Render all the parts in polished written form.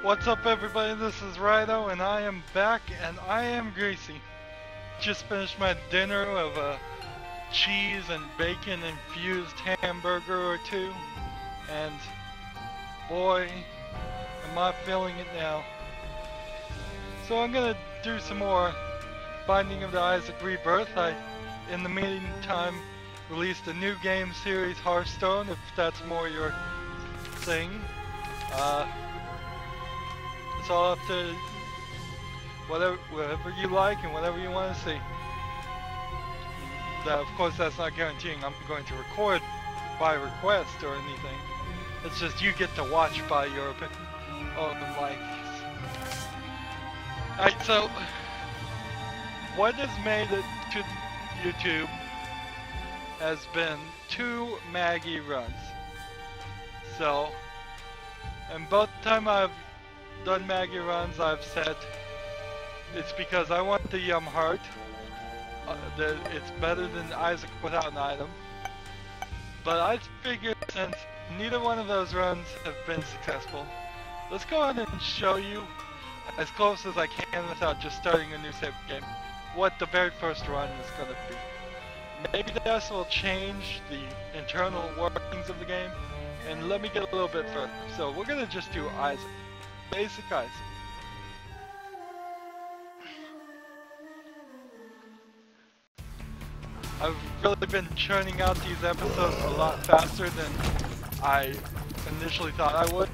What's up, everybody? This is Rydo, and I am back, and I am Greasy. Just finished my dinner of a cheese and bacon infused hamburger or two, and boy, am I feeling it now. So I'm gonna do some more Binding of the Isaac Rebirth. In the meantime, released a new game series, Hearthstone, if that's more your thing. It's all up to whatever you like and whatever you want to see. Of course, that's not guaranteeing I'm going to record by request or anything. It's just you get to watch by your own likes. Alright, so what has made it to YouTube has been 2 Maggie runs. So, and both time I've done Maggie runs, I've said it's because I want the heart. It's better than Isaac without an item. But I figured since neither one of those runs have been successful, let's go ahead and show you as close as I can without just starting a new save game what the very first run is going to be. Maybe this will change the internal workings of the game, and let me get a little bit further. So we're going to just do Isaac. Basic Isaac. I've really been churning out these episodes a lot faster than I initially thought I would.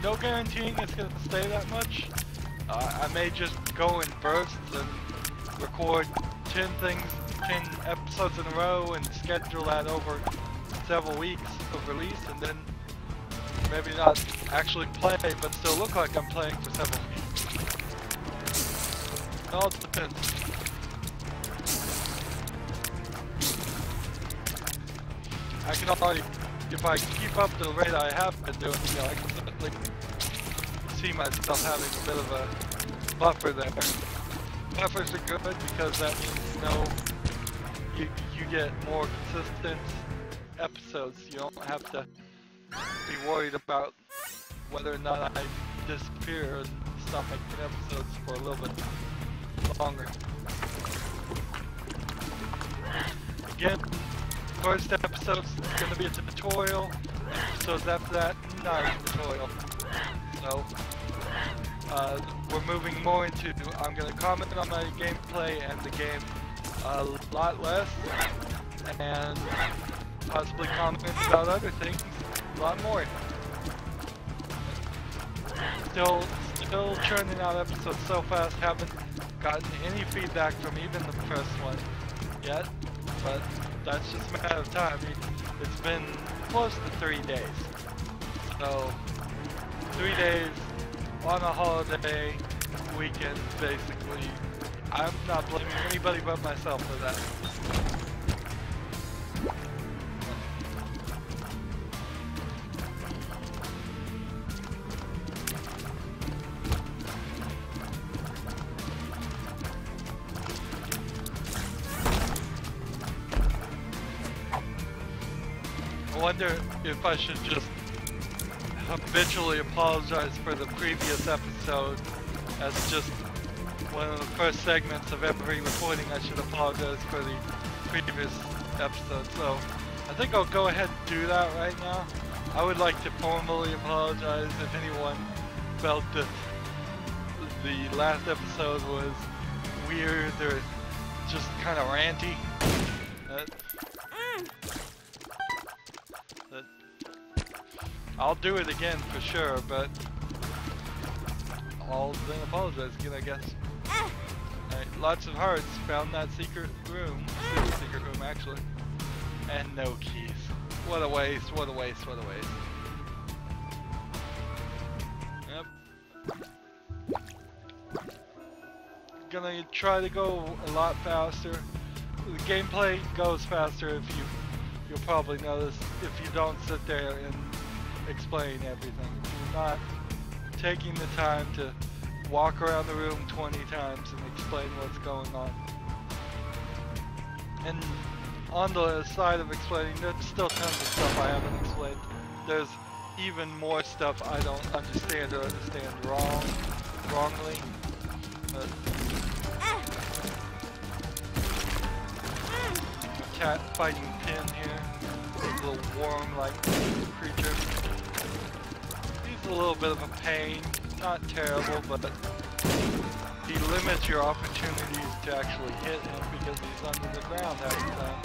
No guaranteeing it's going to stay that much. I may just go in bursts and record 10 episodes in a row and schedule that over several weeks of release, and then maybe not actually play, but still look like I'm playing for several weeks. It all depends. I can already, if I keep up the rate I have been doing, you know, I can certainly see myself having a bit of a buffer there. Buffers are good because that means, you know, you get more consistent episodes. You don't have to be worried about whether or not I disappear and stop making episodes for a little bit longer. Again, first episode is going to be a tutorial. Episodes after that, not a tutorial. So, we're moving more into, I'm going to comment on my gameplay and the game a lot less, and possibly comment about other things a lot more. Still churning out episodes so fast, haven't gotten any feedback from even the first one yet, but that's just a matter of time. It's been close to 3 days. So, 3 days on a holiday weekend, basically. I'm not blaming anybody but myself for that. I wonder if I should just habitually apologize for the previous episode as just one of the first segments of every recording. I should apologize for the previous episode. So I think I'll go ahead and do that right now. I would like to formally apologize if anyone felt that the last episode was weird or just kind of ranty. I'll do it again for sure, but I'll then apologize again, I guess. Alright, lots of hearts. Found that secret room. Secret room, actually. And no keys. What a waste, what a waste, what a waste. Yep. Gonna try to go a lot faster. The gameplay goes faster if you'll probably notice if you don't sit there and explain everything. If you're not taking the time to walk around the room 20 times and explain what's going on. And on the side of explaining, there's still tons of stuff I haven't explained. There's even more stuff I don't understand or understand wrongly. But cat fighting Tin here, this little worm-like creature. He's a little bit of a pain, not terrible, but he limits your opportunities to actually hit him because he's under the ground half the time.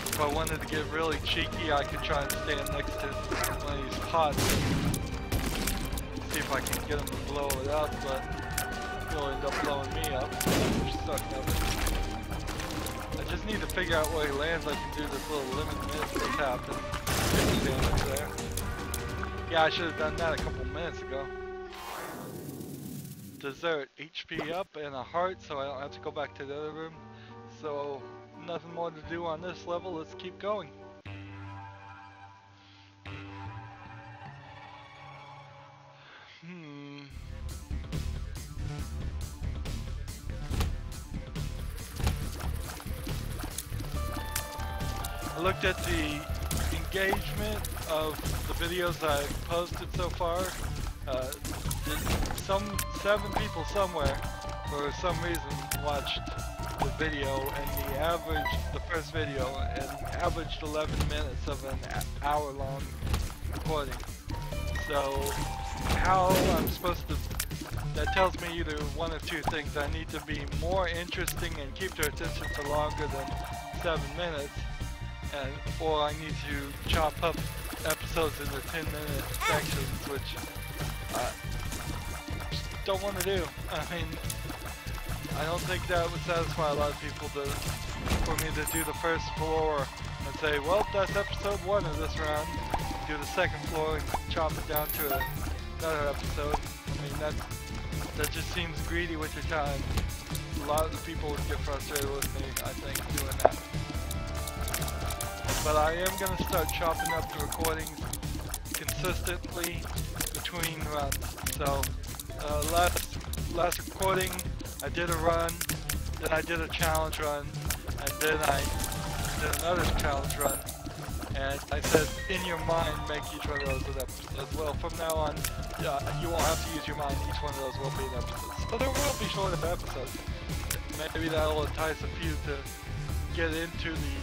If I wanted to get really cheeky, I could try and stand next to one of these pots and see if I can get him to blow it up, but he'll end up blowing me up. I'm stuck of it. I just need to figure out where he lands. I can do this little limit miss that's happened. Damage there. Yeah, I should have done that a couple minutes ago. Dessert, HP up and a heart, so I don't have to go back to the other room. So nothing more to do on this level. Let's keep going. I looked at the engagement of the videos I've posted so far. 7 people somewhere, for some reason, watched the video, and the first video, and averaged 11 minutes of an hour-long recording. So, how I'm supposed to, that tells me either one of two things. I need to be more interesting and keep their attention for longer than 7 minutes, or I need to chop up episodes into 10-minute sections, which I don't want to do. I mean, I don't think that would satisfy a lot of people for me to do the first floor and say, well, that's episode 1 of this round. Do the second floor and chop it down to another episode. I mean, that just seems greedy with your time. A lot of the people would get frustrated with me, I think, doing that. But I am going to start chopping up the recordings consistently between runs. So, last recording, I did a run, then I did a challenge run, and then I did another challenge run. And I said, in your mind, make each one of those an episode. Well, from now on, you won't have to use your mind. Each one of those will be an episode. So there will be shorter episodes. Maybe that will entice a few to get into the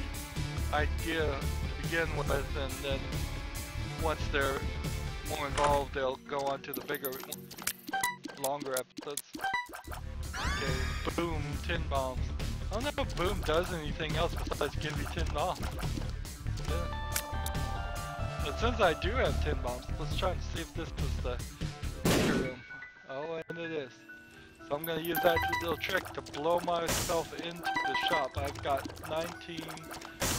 idea to begin with, and then once they're more involved, they'll go on to the bigger, longer episodes. Okay, boom, 10 bombs. I don't know if boom does anything else besides give you 10 bombs. Yeah. But since I do have 10 bombs, let's try and see if this is the bigger room. Oh, and it is. So I'm going to use that little trick to blow myself into the shop. I've got 19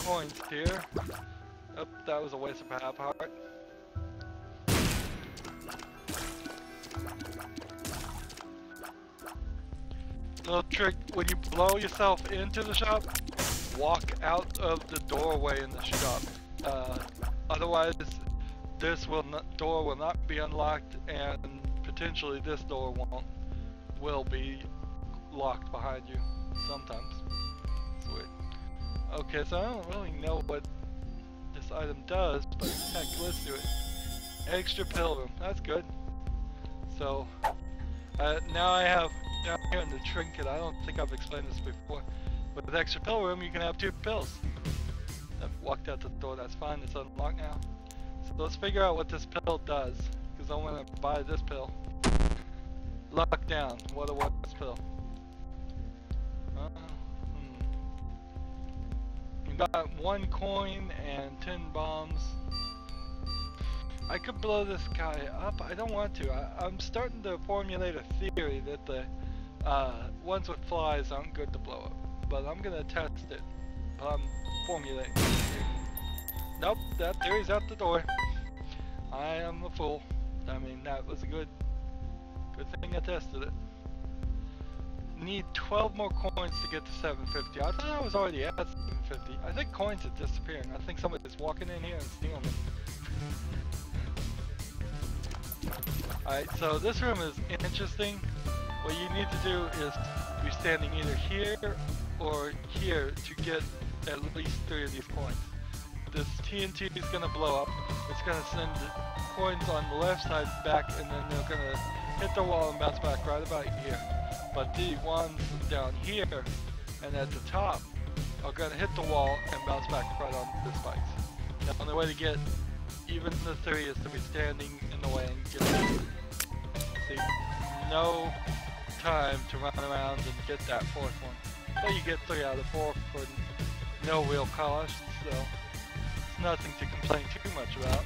coins here. Oh, that was a waste of a half heart. Little trick, when you blow yourself into the shop, walk out of the doorway in the shop. Otherwise, this door will not be unlocked, and potentially this door will be locked behind you sometimes. It's weird. Okay, so I don't really know what this item does, but heck, let's do it. Extra pill room, that's good. So, now I have, down here in the trinket, I don't think I've explained this before, but with extra pill room, you can have 2 pills. I've walked out the door, that's fine, it's unlocked now. So let's figure out what this pill does, because I want to buy this pill. Lock down, what's this pill? You got 1 coin and 10 bombs. I could blow this guy up, I don't want to. I'm starting to formulate a theory that the ones with flies aren't good to blow up. But I'm gonna test it. I'm formulating a theory. Nope, that theory's out the door. I am a fool. I mean, that was a good thing I tested it. Need 12 more coins to get to 750. I thought I was already at 750. I think coins are disappearing. I think somebody's walking in here and stealing them. Alright, so this room is interesting. What you need to do is be standing either here or here to get at least 3 of these coins. This TNT is going to blow up. It's going to send the coins on the left side back, and then they're going to hit the wall and bounce back right about here. But the ones down here and at the top are going to hit the wall and bounce back right on the spikes. The only way to get even the 3 is to be standing in the way and get it. See, no time to run around and get that 4th one. But you get 3 out of 4 for no real cost, so it's nothing to complain too much about.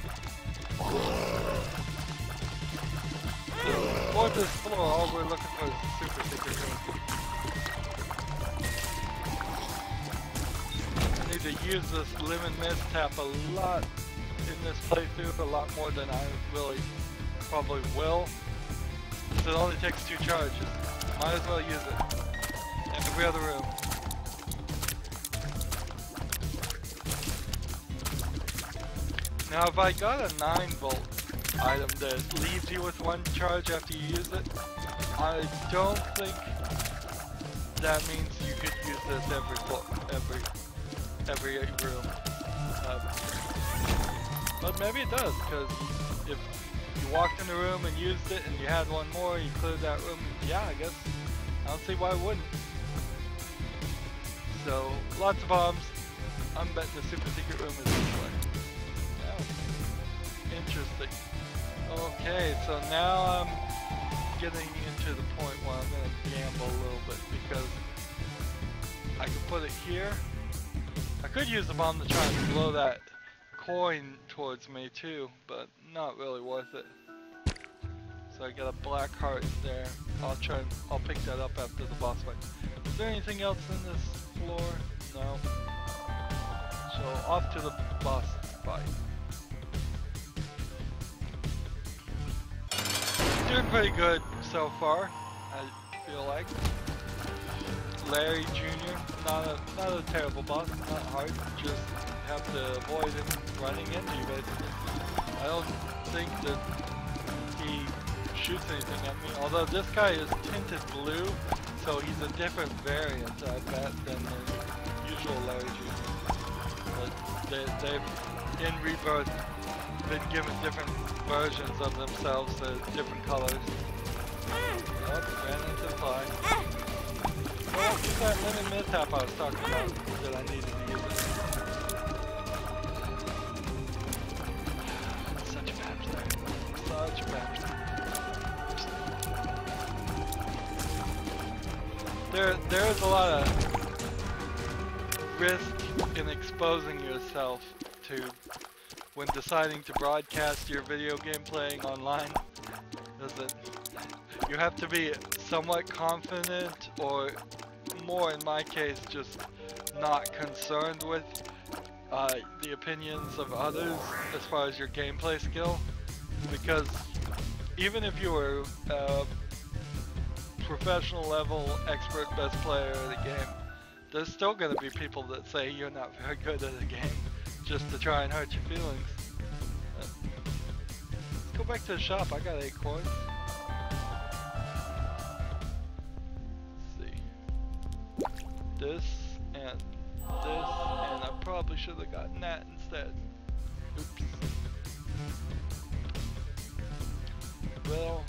So for this floor, all we're looking for is a super secret room. I need to use this lemon mist tap a lot in this playthrough, a lot more than I really probably will. So it only takes 2 charges. Might as well use it. In every other room. Now if I got a 9-volt item that leaves you with 1 charge after you use it, I don't think that means you could use this every room. But maybe it does, because if you walked in the room and used it and you had 1 more, you cleared that room, yeah, I guess. I don't see why it wouldn't. So, lots of bombs. I'm betting the super secret room is this way. Yeah. Interesting. Okay, so now I'm getting into the point where I'm going to gamble a little bit, because I can put it here. I could use the bomb to try and blow that coin towards me too, but not really worth it. So I got a black heart there. I'll pick that up after the boss fight. Is there anything else in this floor? No. So off to the boss fight. Doing pretty good so far, I feel like. Larry Jr., not a terrible boss, not hard, just have to avoid him running into you basically. I don't think that he shoots anything at me, although this guy is tinted blue, so he's a different variant, I bet, than the usual Larry Jr. But they've, in Rebirth, been given different versions of themselves, different colors. Oh, ran into the fly. Well, use that lemon mishap I was talking about that I needed to use it. Such a bad player. Such a bad player. There's a lot of risk in exposing yourself to when deciding to broadcast your video game playing online. You have to be somewhat confident, or more in my case, just not concerned with the opinions of others as far as your gameplay skill, because even if you were a professional level expert best player of the game, there's still going to be people that say you're not very good at the game just to try and hurt your feelings. Let's go back to the shop. I got 8 coins. This and I probably should have gotten that instead. Oops. Well,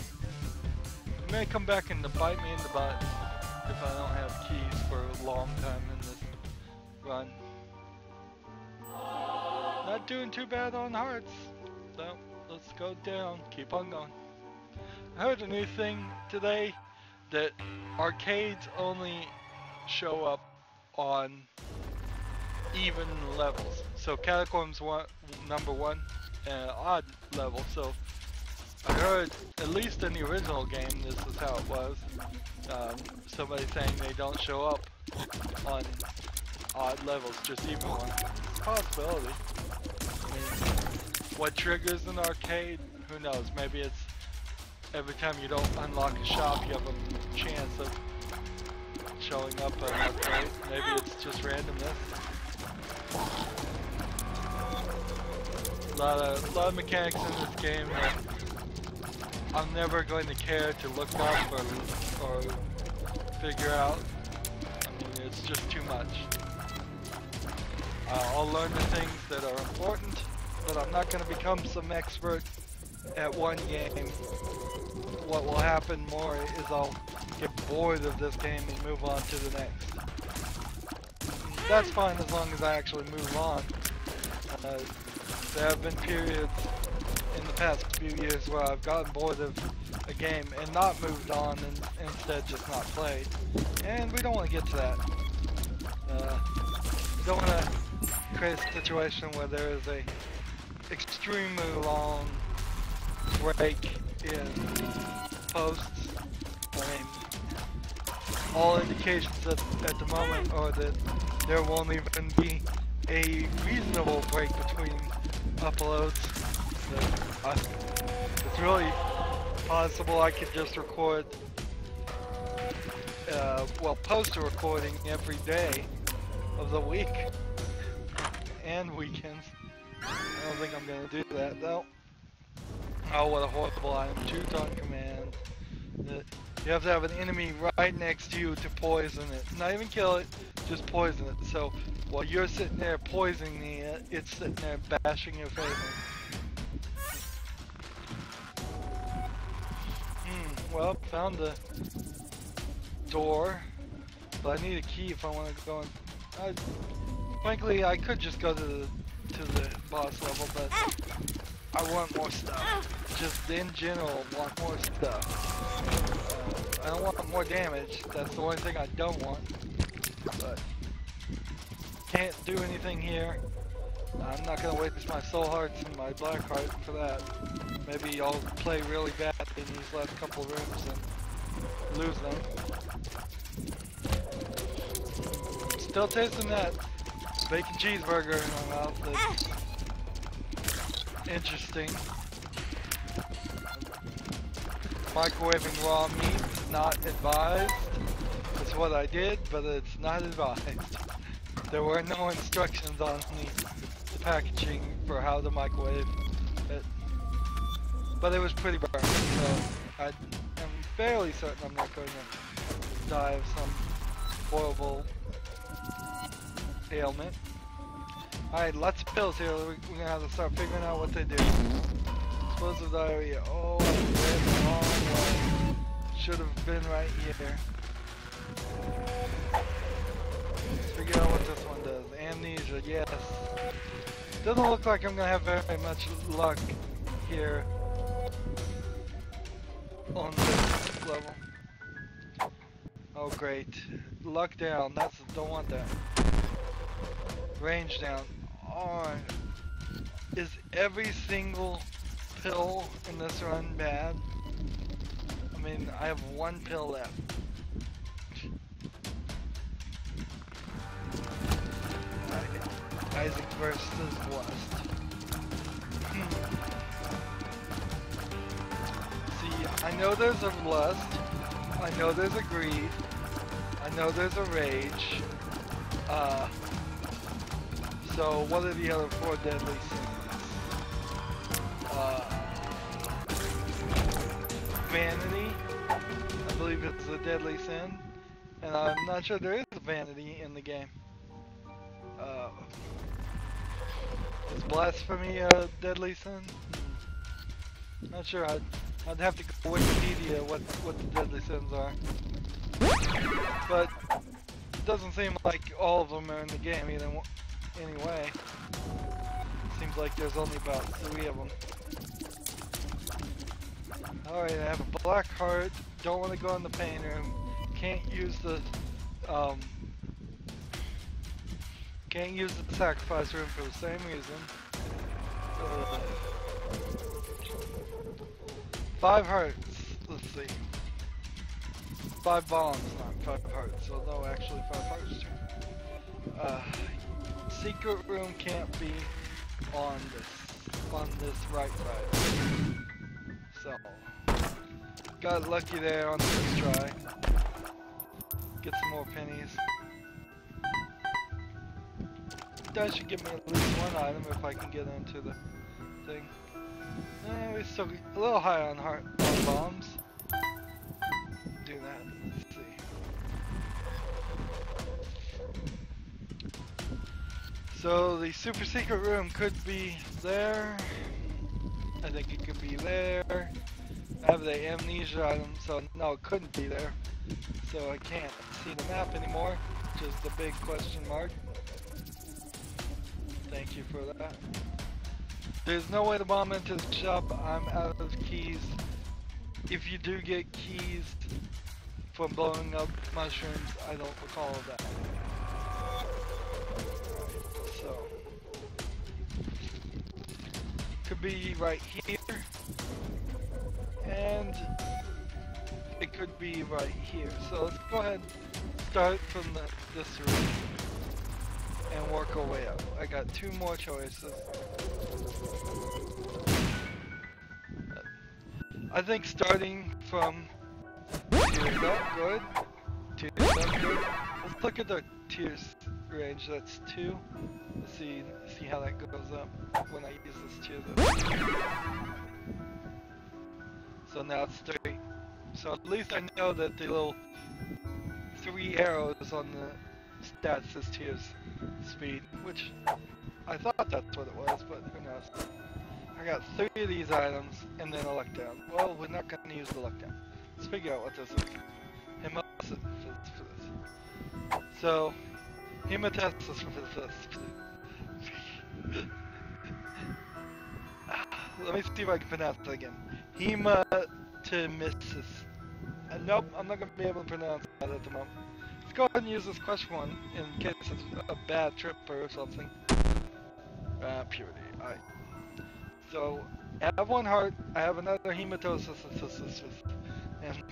it may come back and bite me in the butt if I don't have keys for a long time in this run. Not doing too bad on hearts. So let's go down, keep on going. I heard a new thing today that arcades only show up on even levels. So Catacombs number 1, odd level. So I heard, at least in the original game, this is how it was. Somebody saying they don't show up on odd levels, just even ones. It's a possibility. I mean, what triggers an arcade? Who knows? Maybe it's every time you don't unlock a shop, you have a chance of showing up an arcade. Maybe it's just randomness. A lot of mechanics in this game that I'm never going to care to look up or figure out. I mean, it's just too much. I'll learn the things that are important, but I'm not going to become some expert at one game. What will happen more is I'll get bored of this game and move on to the next. That's fine as long as I actually move on. There have been periods in the past few years where I've gotten bored of a game and not moved on and instead just not played. And we don't want to get to that. We don't want to create a situation where there is a extremely long break in posts. I mean, all indications at the moment are that there won't even be a reasonable break between uploads. It's really possible I could just record, post a recording every day of the week and weekends. I don't think I'm gonna do that though. Oh, what a horrible item. Shoot on command. You have to have an enemy right next to you to poison it. Not even kill it, just poison it. So while you're sitting there poisoning it, it's sitting there bashing your face. Well, found the door, but I need a key if I want to go in. Frankly, I could just go to the boss level, but I want more stuff. Just in general, want more stuff. I don't want more damage. That's the only thing I don't want. But can't do anything here. I'm not gonna waste my soul hearts and my black heart for that. Maybe I'll play really bad in these last couple rooms and lose them. Still tasting that bacon cheeseburger in my mouth. That's interesting. Microwaving raw meat is not advised. That's what I did, but it's not advised. There were no instructions on the packaging for how to microwave it. But it was pretty burnt, so I am fairly certain I'm not going to die of some horrible ailment. Alright, lots of pills here. We're gonna have to start figuring out what they do. Explosive diarrhea. Oh, I read the wrong way. Should have been right here. Let's figure out what this one does. Amnesia, yes. Doesn't look like I'm gonna have very much luck here on this level. Oh great. Luck down. Don't want that. Range down. Oh, is every single pill in this run bad? I mean, I have one pill left. Isaac versus West. See, I know there's a lust. I know there's a greed. I know there's a rage. So what are the other four deadly sins? Vanity. I believe it's a deadly sin. And I'm not sure there is vanity in the game. Is blasphemy a deadly sin? Not sure. I'd have to go Wikipedia what the deadly sins are. But it doesn't seem like all of them are in the game either. Anyway, seems like there's only about 3 of them. Alright, I have a black heart. Don't want to go in the pain room. Can't use the sacrifice room for the same reason. 5 hearts. Let's see. 5 bombs, not 5 hearts. Although actually 5 hearts too. Secret room can't be on this right side. So got lucky there on the first try. Get some more pennies. That should give me at least one item if I can get into the thing. We're still a little high on bombs. Do that. Let's see. So the super secret room could be there. I think it could be there. I have the amnesia item, so no, it couldn't be there. So I can't see the map anymore, which is the big question mark. Thank you for that. There's no way to bomb into the shop. I'm out of keys. If you do get keys from blowing up mushrooms, I don't recall that. So, could be right here, and it could be right here. So let's go ahead and start from this room and work our way up. I got two more choices. I think starting from tiers up, good. Tiers up, good. Let's look at the tiers range. That's 2. Let's see how that goes up when I use this tier. So now it's 3. So at least I know that the little 3 arrows on the stats says tiers speed, which I thought that's what it was, but who knows. I got 3 of these items and then a lockdown. Well, we're not going to use the lockdown. Let's figure out what this is. Hemostasis for this. So, hemostasis for this. Let me see if I can pronounce it again. Hematemesis. Nope, I'm not going to be able to pronounce that at the moment. Let's go ahead and use this question one in case it's a bad trip or something. Purity. Alright. So, I have 1 heart, I have another hematosis, and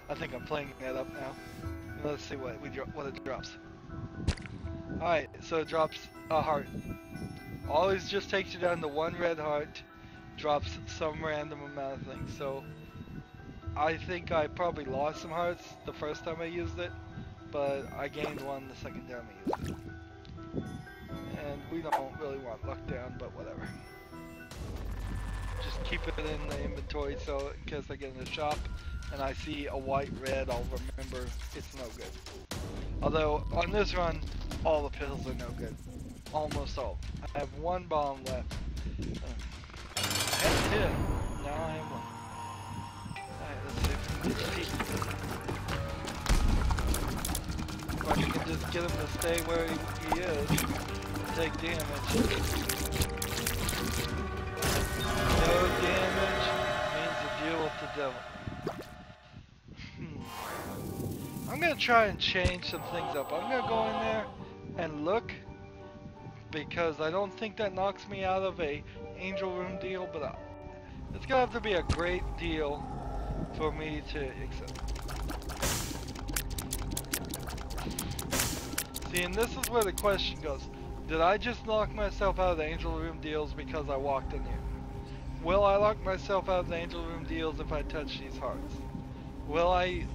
I think I'm playing that up now. Let's see what it drops. Alright, so it drops a heart. Always just takes you down to 1 red heart, drops some random amount of things. So, I think I probably lost some hearts the first time I used it, but I gained 1 the second time I used it. And we don't really want luck down, but whatever. Just keep it in the inventory so in case I get in the shop and I see a white red, I'll remember it's no good. Although on this run, all the pills are no good. Almost all. I have 1 bomb left. And 2. Now I have 1. Alright, let's see if we can get If I can just get him to stay where he is, take damage. No damage means a deal with the devil. I'm gonna try and change some things up. I'm gonna go in there and look, because I don't think that knocks me out of a angel room deal, but it's gonna have to be a great deal for me to accept. See, and this is where the question goes. Did I just knock myself out of the angel room deals because I walked in here? Will I lock myself out of the angel room deals if I touch these hearts? Will I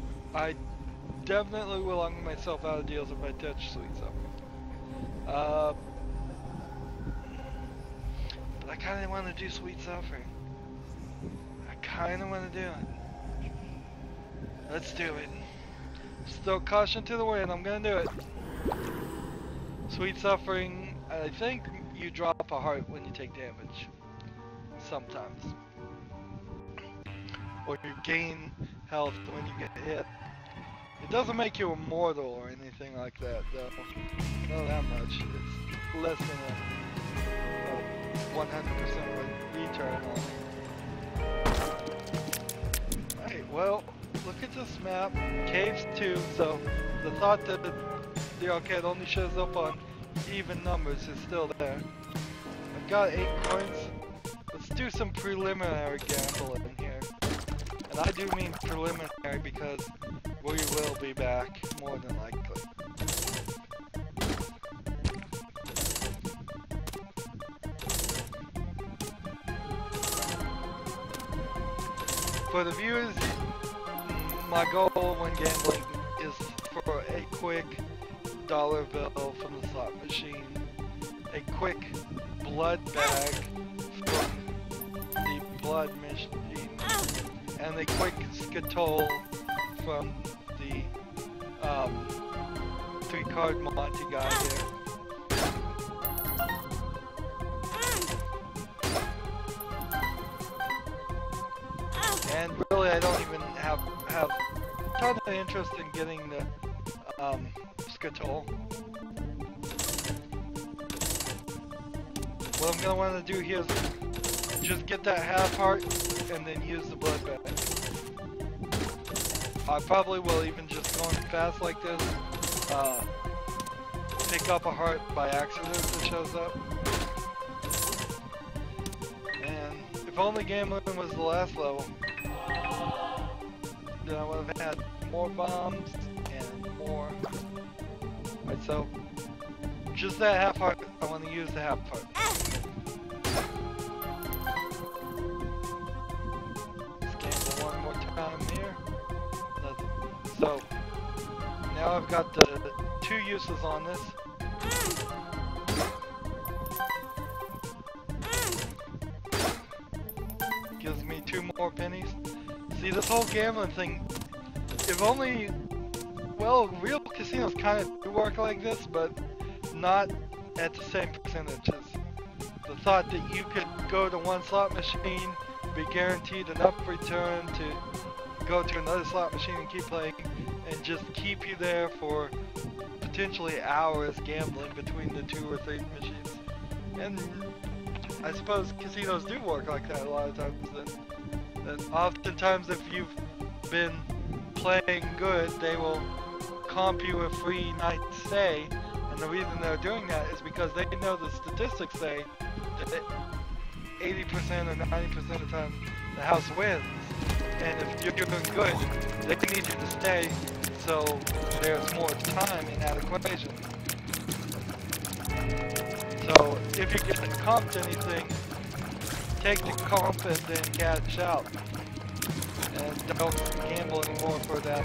definitely will lock myself out of deals if I touch sweet suffering. But I kinda wanna do sweet suffering. I kinda wanna do it. Let's do it. Still caution to the wind, I'm gonna do it. Sweet suffering, I think you drop a heart when you take damage. Sometimes. Or you gain health when you get hit. It doesn't make you immortal or anything like that, though. Not that much. It's less than a 100% return on it. Alright, well, look at this map. Caves 2, so the thought that the arcade only shows up on even numbers is still there. I've got 8 coins. Let's do some preliminary gambling here. And I do mean preliminary because we will be back more than likely. For the viewers, my goal when gambling is for a quick dollar bill from the slot machine, a quick blood bag from the blood machine, and a quick skittle from the 3-card Monty guy here. have a ton of interest in getting the Skatoll. What I'm gonna want to do here is just get that half heart and then use the blood bag. I probably will, even just going fast like this, pick up a heart by accident if it shows up. And if only gambling was the last level, then I would have had more bombs and more. Right, so just that half heart, I want to use the half heart. Let's gamble one more time here. So now I've got the 2 uses on this. Gives me 2 more pennies. See, this whole gambling thing, if only, well, real casinos kind of do work like this, but not at the same percentages. The thought that you could go to one slot machine, be guaranteed enough return to go to another slot machine and keep playing, and just keep you there for potentially hours gambling between the 2 or 3 machines. And I suppose casinos do work like that a lot of times. That oftentimes if you've been playing good, they will comp you a free night stay. And the reason they're doing that is because they know the statistics say that 80% or 90% of the time the house wins. And if you're doing good, they need you to stay, so there's more time in that equation. So if you get comped anything, take the comp and then cash out. And don't gamble anymore for that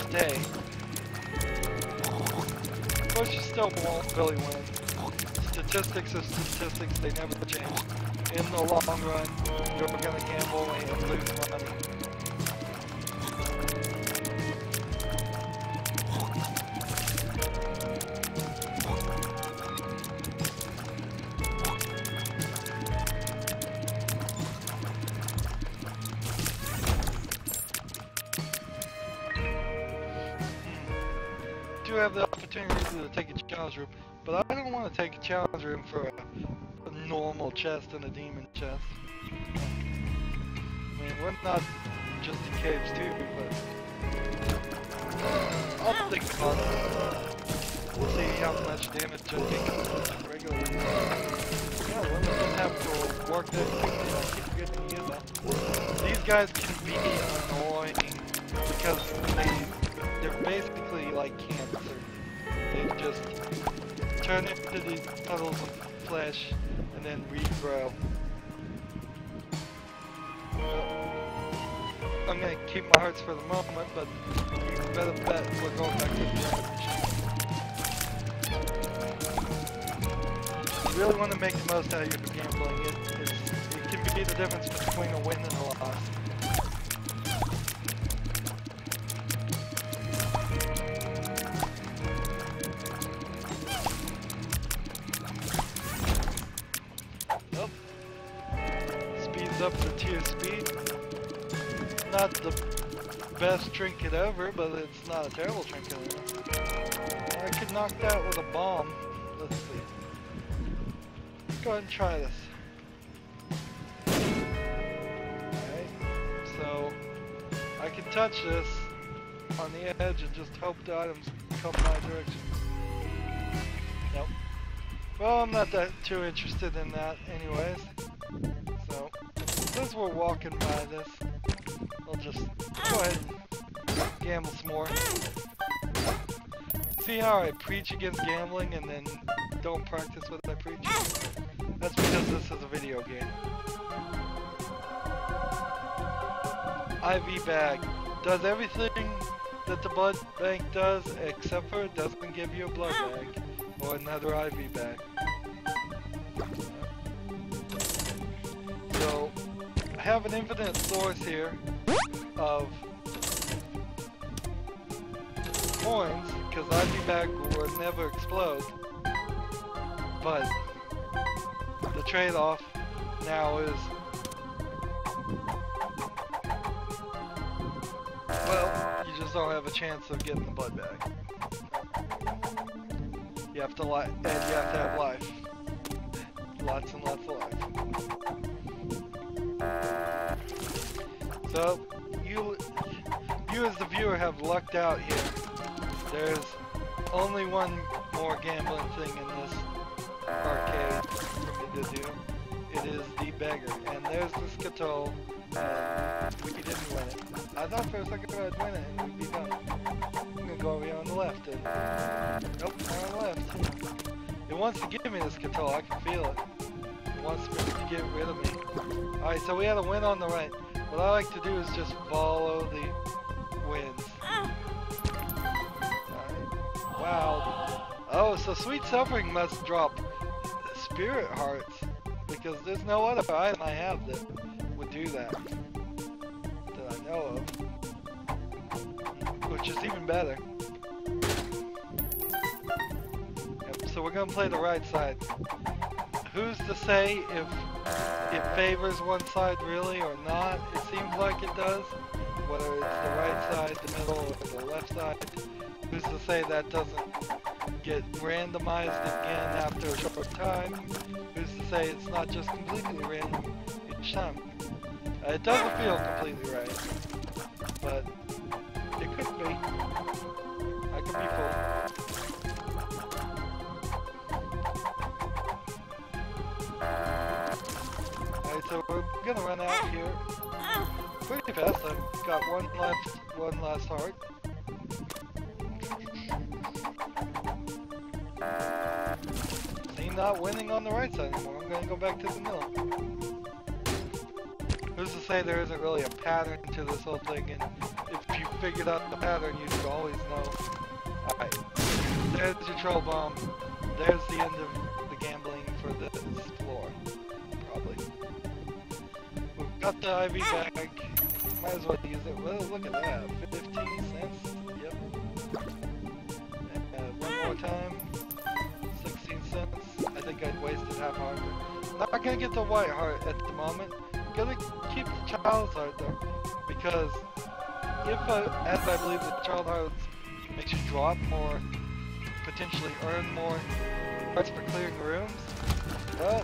stay. Of course you still won't really win. Statistics are statistics, they never change. In the long run, you're gonna gamble and lose money. Do have the opportunity to take a challenge room, but I don't want to take a challenge room for a normal chest and a demon chest. I mean, we're not just in caves too, but I'll think about it. We'll see how much damage I take regularly. Yeah, women don't have to work that quickly. I keep getting to use that. These guys can be annoying because they're basically like cancer. They just turn into these puddles of flesh and then regrow. I'm gonna keep my hearts for the moment, but you better bet we're going back to the deranged machine. You really want to make the most out of your gambling. It can be the difference between a win and a loss. Up the tier speed. Not the best trinket ever, but it's not a terrible trinket ever. I could knock that with a bomb. Let's see. Let's go ahead and try this. Alright, so I can touch this on the edge and just hope the items come my direction. Nope. Well, I'm not that too interested in that anyways. So since we're walking by this, I'll just go ahead and gamble some more. See how I preach against gambling and then don't practice what I preach? That's because this is a video game. IV bag does everything that the blood bank does, except for it doesn't give you a blood bag or another IV bag. So I have an infinite source here of coins, because IV bag will never explode. But the trade-off now is Well, you just don't have a chance of getting the blood back. You have to and you have to have life. Lots and lots of life. So, you as the viewer have lucked out here. There's only one more gambling thing in this arcade for me to do. It is the beggar. And there's the Skittle. We didn't win it. I thought for a second I'd win it and we'd be done. I'm gonna go over here on the left and... Nope, not on the left. It wants to give me the Skittle, I can feel it. It wants me to get rid of me. Alright, so we had a win on the right. What I like to do is just follow the winds. Alright. Wow. Oh, so Sweet Suffering must drop Spirit Hearts. Because there's no other item I have that would do that. That I know of. Which is even better. Yep, so we're gonna play the right side. Who's to say if it favors one side really or not? It seems like it does. Whether it's the right side, the middle, or the left side. Who's to say that doesn't get randomized again after a short time? Who's to say it's not just completely random each time? It doesn't feel completely right, but it could be. I could be fooled. Alright, so we're gonna run out here pretty fast. I've got one last heart. See, not winning on the right side anymore. I'm gonna go back to the middle. Who's to say there isn't really a pattern to this whole thing, and if you figured out the pattern, you'd always know. Alright, there's your troll bomb. There's the end of the gambling for this floor, probably. We've got the IV bag. Might as well use it. Well, look at that, 15 cents. Yep. And, one more time, 16 cents. I think I'd wasted half heart. Not gonna get the white heart at the moment. Gonna keep the child's heart though, because as I believe the child heart makes you drop more, potentially earn more hearts for clearing rooms. Well,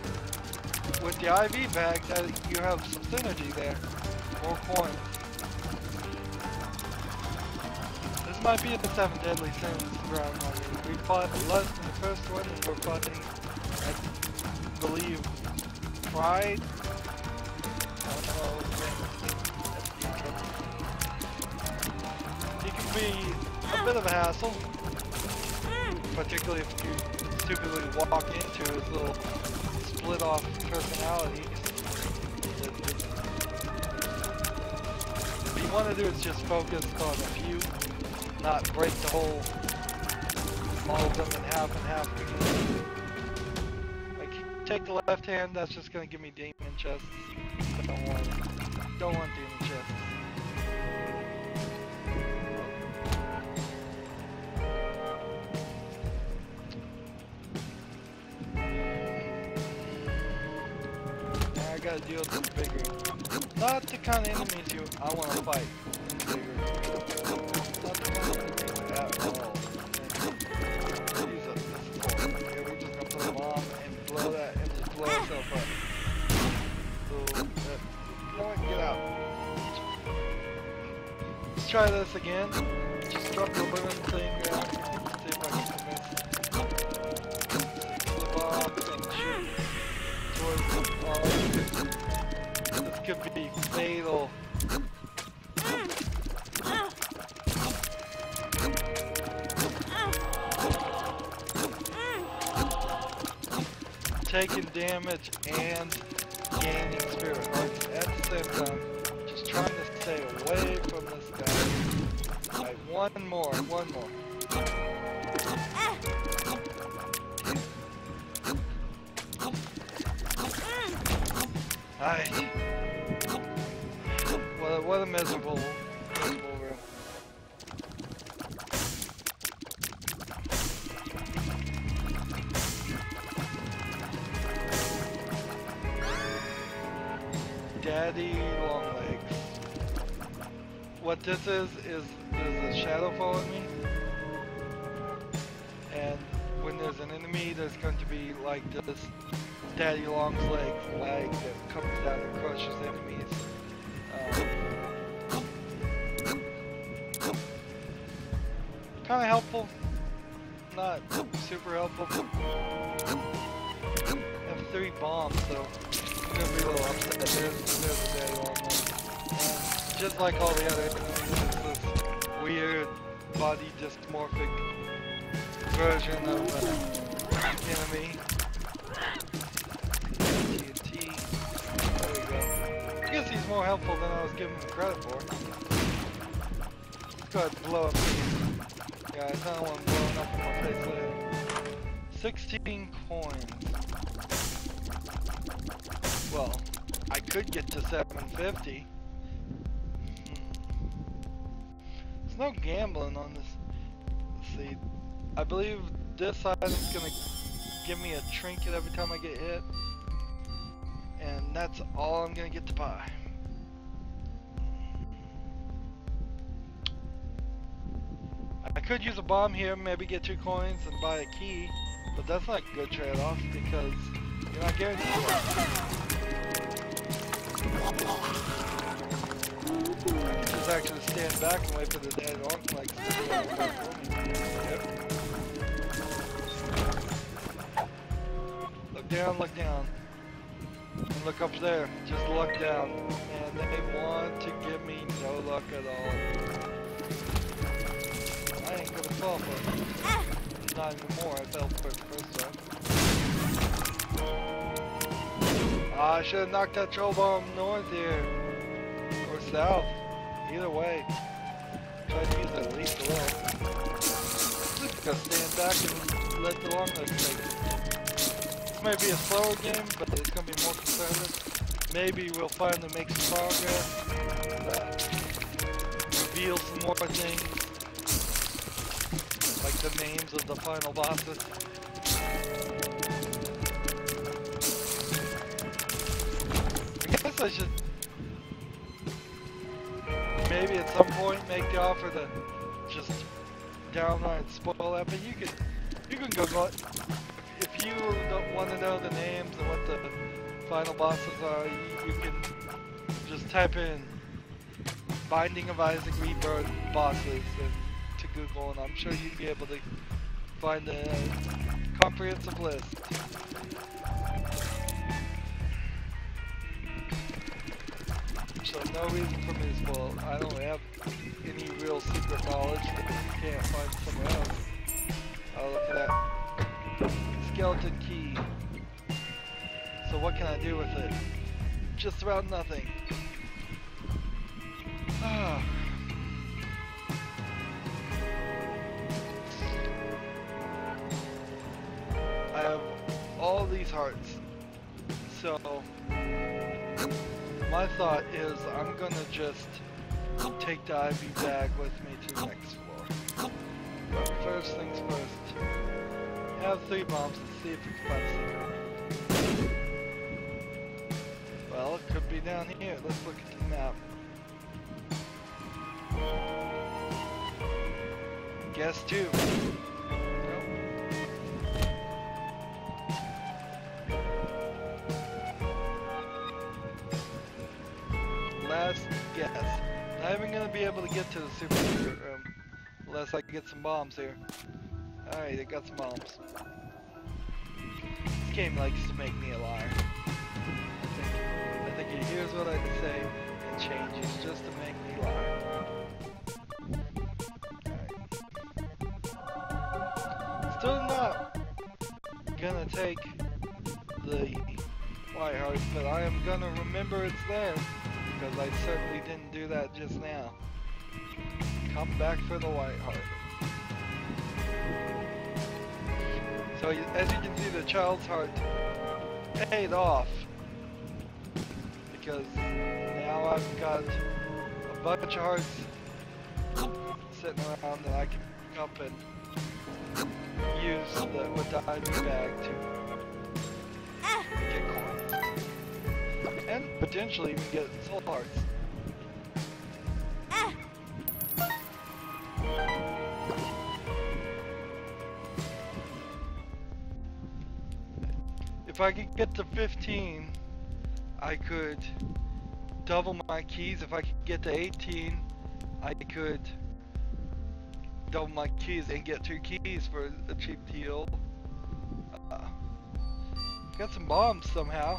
with the IV bag, you have some synergy there, more coins. This might be the 7 deadly sins round. I mean, we fought less than the first one, and we're fighting, I believe, Pride. He can be a bit of a hassle, particularly if you stupidly walk into his little split-off personalities. What you want to do is just focus on a few, not break the whole, all of them in half and half. Like, take the left hand, that's just going to give me demon chests. Don't want demon chests. I gotta deal with the bigger. Not the kind of enemies I want to fight. Bigger. Not the kind of enemies at all. Use up this ball. Here we're just gonna put a bomb and blow that and just blow itself up. So, get out. Let's try this again. Just drop the living thing around. See if I can convince the box and shoot towards the ball. This could be fatal. Taking damage and gaining spirit hearts at the same time. Just trying to stay away from this guy. Alright, one more. Alright. What a miserable room. Daddy Longlegs. what this is there's a shadow following me, and when there's an enemy, there's going to be like this daddy long leg that comes down and crushes enemies. Kind of helpful, not super helpful. I have 3 bombs, so I'm gonna be a little upset. There's a daddy long leg. And just like all the other enemies, it's this weird body dysmorphic version of an enemy. TNT. There we go. I guess he's more helpful than I was giving him credit for. Let's go ahead and blow up these guys. I don't want them blowing up in my face later. 16 coins. Well, I could get to 750. There's no gambling on this. Let's see. I believe this item's gonna give me a trinket every time I get hit. And that's all I'm gonna get to buy. I could use a bomb here, maybe get 2 coins and buy a key, but that's not a good trade-off because you're not guaranteed that. I can just actually stand back and wait for the daddy long legs to do all the work for me. Yep. Look down. And look up there. Just look down. And they want to give me no luck at all. I ain't gonna fall for it. Not anymore. I fell for it the first time. I should have knocked that troll bomb north here. Or south. Either way. Try to use it at least a little. Just gotta stand back and let the long legs take it. This may be a slower game, but it's gonna be more conservative. Maybe we'll finally make some progress. Reveal some more things. Like the names of the final bosses. I guess I should maybe at some point make the offer to just downright spoil that, but you can go if you don't want to know the names and what the final bosses are, you can just type in Binding of Isaac Rebirth bosses to Google, and I'm sure you'd be able to find a comprehensive list. So no reason for me to spoil. I don't have any real secret knowledge that you can't find somewhere else. Oh, look at that. Skeleton key. So what can I do with it? Just about nothing. I have all these hearts. So my thought is I'm gonna just take the Ivy bag with me to the next floor. But first things first. Have 3 bombs and see if we can find a secret. Well, it could be down here. Let's look at the map. Guess 2. Nope. Last guess. Not even gonna be able to get to the super secret room unless I can get some bombs here. Alright, I got some bombs. This game likes to make me a liar. I think it hears what I say and changes just to make me lie. Alright. Still not gonna take the white heart, but I am gonna remember it's there because I certainly didn't do that just now. Come back for the white heart. So as you can see, the child's heart paid off because now I've got a bunch of hearts sitting around that I can pick up and use with the IV bag to get coins and potentially even get soul hearts. if I could get to 15, I could double my keys. If I could get to 18, I could double my keys and get 2 keys for a cheap deal. Got some bombs somehow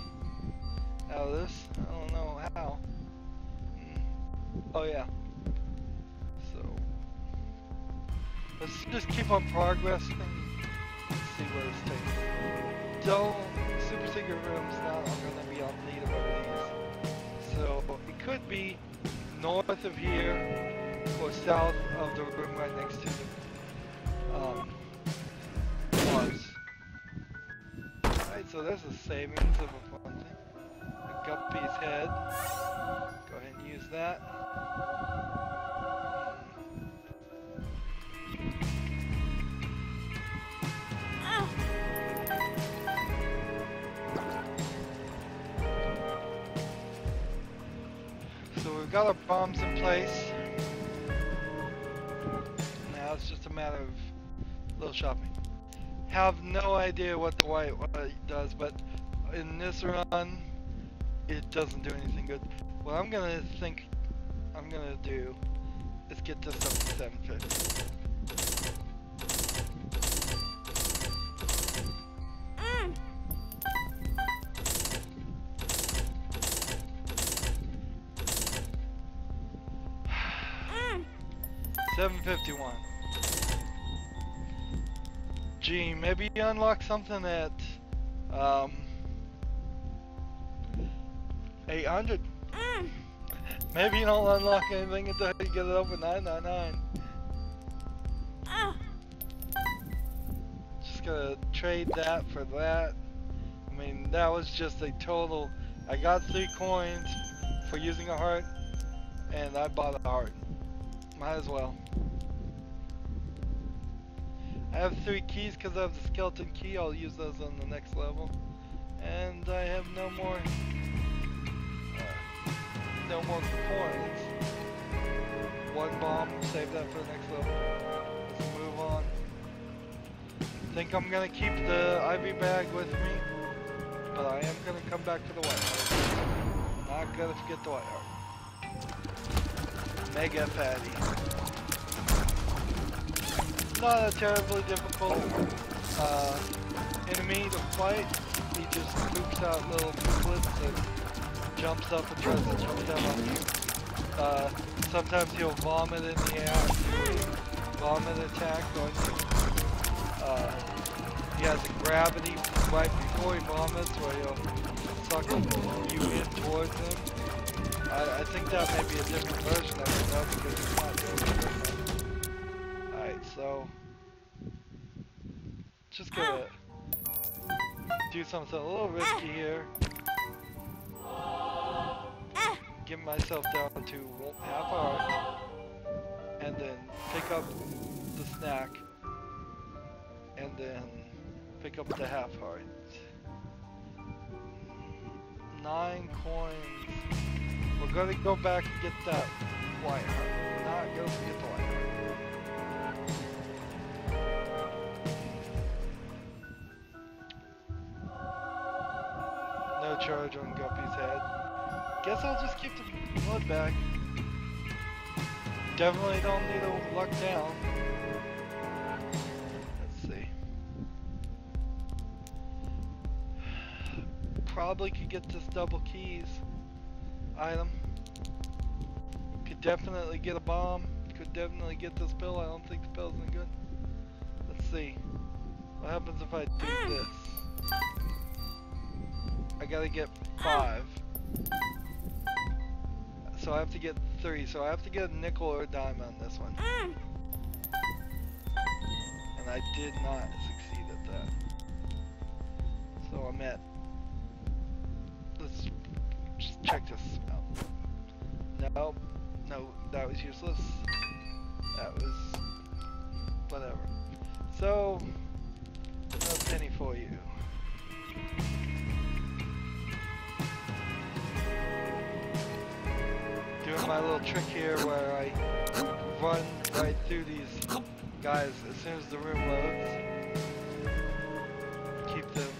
out of this. I don't know how. Oh yeah. So let's just keep on progressing. Let's see where this takes. Don't super secret room's not gonna be on lead of these. So it could be north of here or south of the room right next to the bars. Alright, so there's a savings of one thing. A guppy's head. Go ahead and use that. So we've got our bombs in place. Now it's just a matter of a little shopping. Have no idea what the white does, but in this run, it doesn't do anything good. What I'm gonna do is get this up to 750. $751. Gee, maybe you unlock something at 800. Maybe you don't unlock anything until you get it over 999. Just gonna trade that for that. I mean, that was just a total. I got 3 coins for using a heart, and I bought a heart. Might as well. I have 3 keys because I have the skeleton key. I'll use those on the next level. And I have no more coins. 1 bomb, save that for the next level. Let's move on. Think I'm gonna keep the IV bag with me, but I am gonna come back to the white heart. Not gonna forget the white heart. Mega fatty. Not a terribly difficult enemy to fight. He just poops out little pooplets and jumps up and tries to jump down on you. Sometimes he'll vomit in the air. Vomit attack on you. He has a gravity right before he vomits where he'll suck you in towards him. I think that may be a different version of it though, because it's not doing it. Alright, so just gonna do something a little risky here. Get myself down to half heart, and then pick up the snack, and then pick up the half heart. 9 coins. We're gonna go back and get that white heart. We're not gonna forget the white heart. No charge on Guppy's head. Guess I'll just keep the blood bag. Definitely don't need to luck down. Let's see. Probably could get this double keys item. Could definitely get a bomb. Could definitely get this pill. I don't think the pill's any good. Let's see. What happens if I do this? I gotta get 5. So I have to get 3. So I have to get a nickel or a dime on this one. And I did not succeed at that. So I'm at... Let's just check this out. Nope. No, that was useless. That was... whatever. So... no penny for you. Doing my little trick here where I run right through these guys as soon as the room loads. Keep them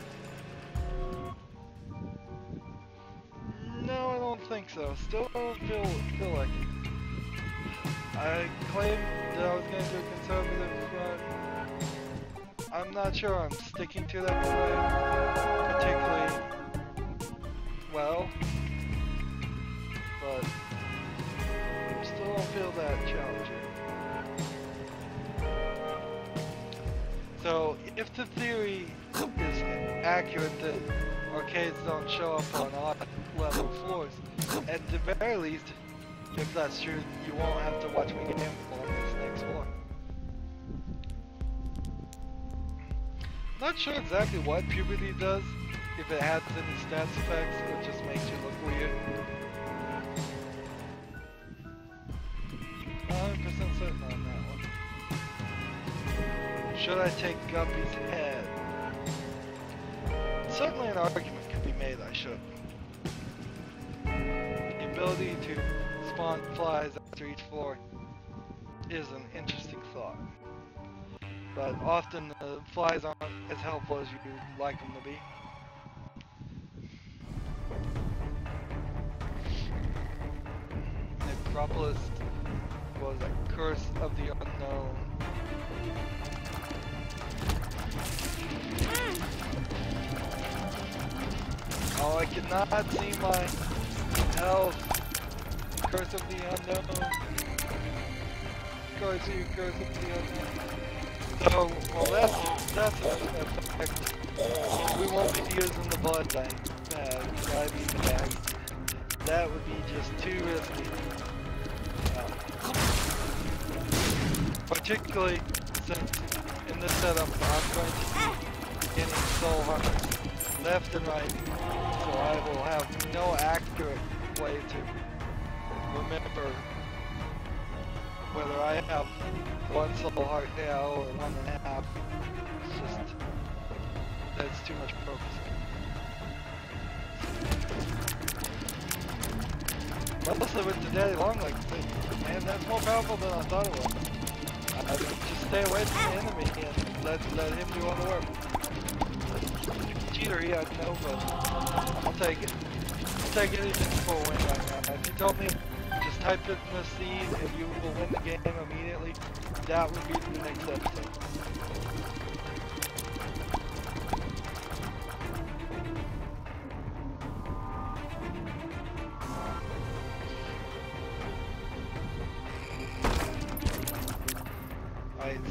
so. Still don't feel like it. I claimed that I was going to do a conservative run. I'm not sure I'm sticking to that plan particularly well, but still don't feel that challenging. So, if the theory is accurate that arcades don't show up on odd level floors, at the very least, if that's true, you won't have to watch me game on this next floor. Not sure exactly what puberty does, if it has any stats effects, or just makes you look weird. 100% certain on that one. Should I take Guppy's head? Certainly an argument could be made I should. The ability to spawn flies after each floor is an interesting thought. But often the flies aren't as helpful as you'd like them to be. Necropolis was a curse of the unknown. Oh, I cannot see my health. Curse of the unknown. Curse of the unknown. So, well, that's an effect. We won't be using the blood bank. IV bag. That would be just too risky. Particularly since in this setup I'm going to be getting soul hunters left and right, so I will have no accurate way to remember whether I have one soul heart now or 1.5. It's just, that's too much focusing. Mostly with the daddy long legs, man, that's more powerful than I thought it was. Just stay away from the enemy and let him do all the work. Cheater, yeah, I know, but I'll take it. I'll take anything for a win right now. If you told me just type it in the seed and you will win the game immediately, that would be the next episode.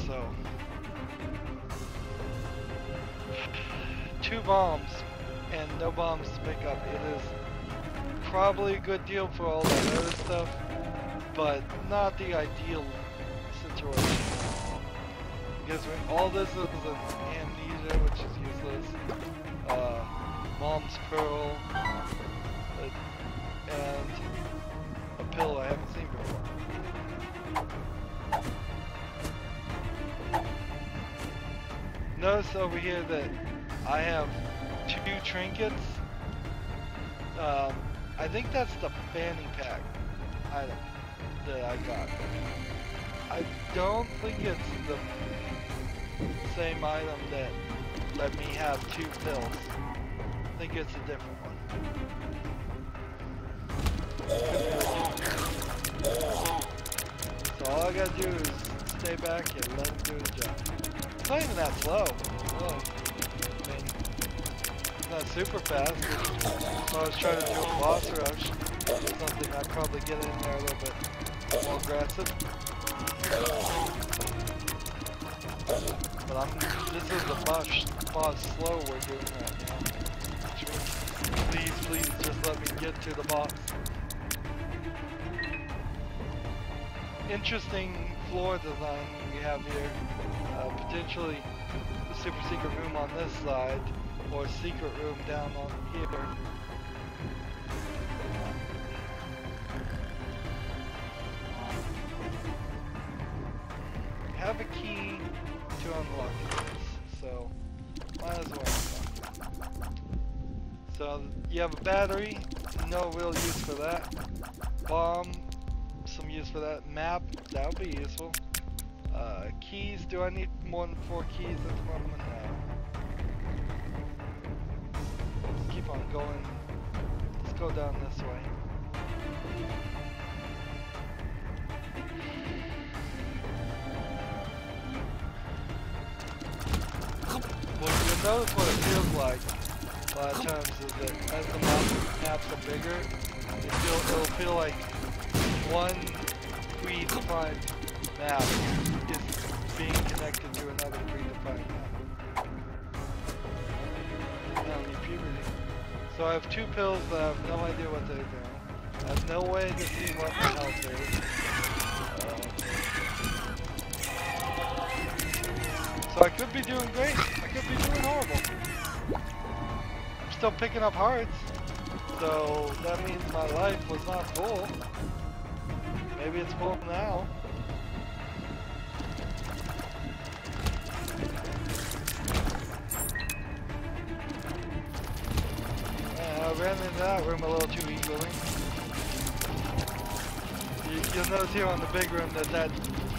So, 2 bombs and no bombs to pick up. It is probably a good deal for all that other stuff, but not the ideal situation. Because all this is an amnesia, which is useless. Mom's pearl, and a pill I haven't seen before. Notice over here that I have 2 trinkets. I think that's the fanny pack item that I got. I don't think it's the same item that let me have 2 pills. I think it's a different one. So all I gotta do is stay back and let him do the job. It's not even that slow. Really. I mean, it's not super fast. If I was trying to do a boss rush or something, I'd probably get in there a little bit more aggressive. But this is the boss slow we're doing right now. Please just let me get to the boss. Interesting floor design we have here. Potentially a super secret room on this side, or a secret room down on here. Have a key to unlock this, so might as well. So you have a battery, no real use for that. Bomb, some use for that. Map, that would be useful. Keys, do I need more than 4 keys at the moment? No. Let's keep on going. Let's go down this way. Well, you'll notice what it feels like a lot of times is that as the maps are bigger, it'll feel like one predefined map is being connected to another predefined map. I don't need puberty. So I have 2 pills that I have no idea what they're doing. I have no way to see what my health is. So I could be doing great. I could be doing horrible. I'm still picking up hearts. So that means my life was not full. Maybe it's full now. I ran into that room a little too easily. You'll notice here on the big room that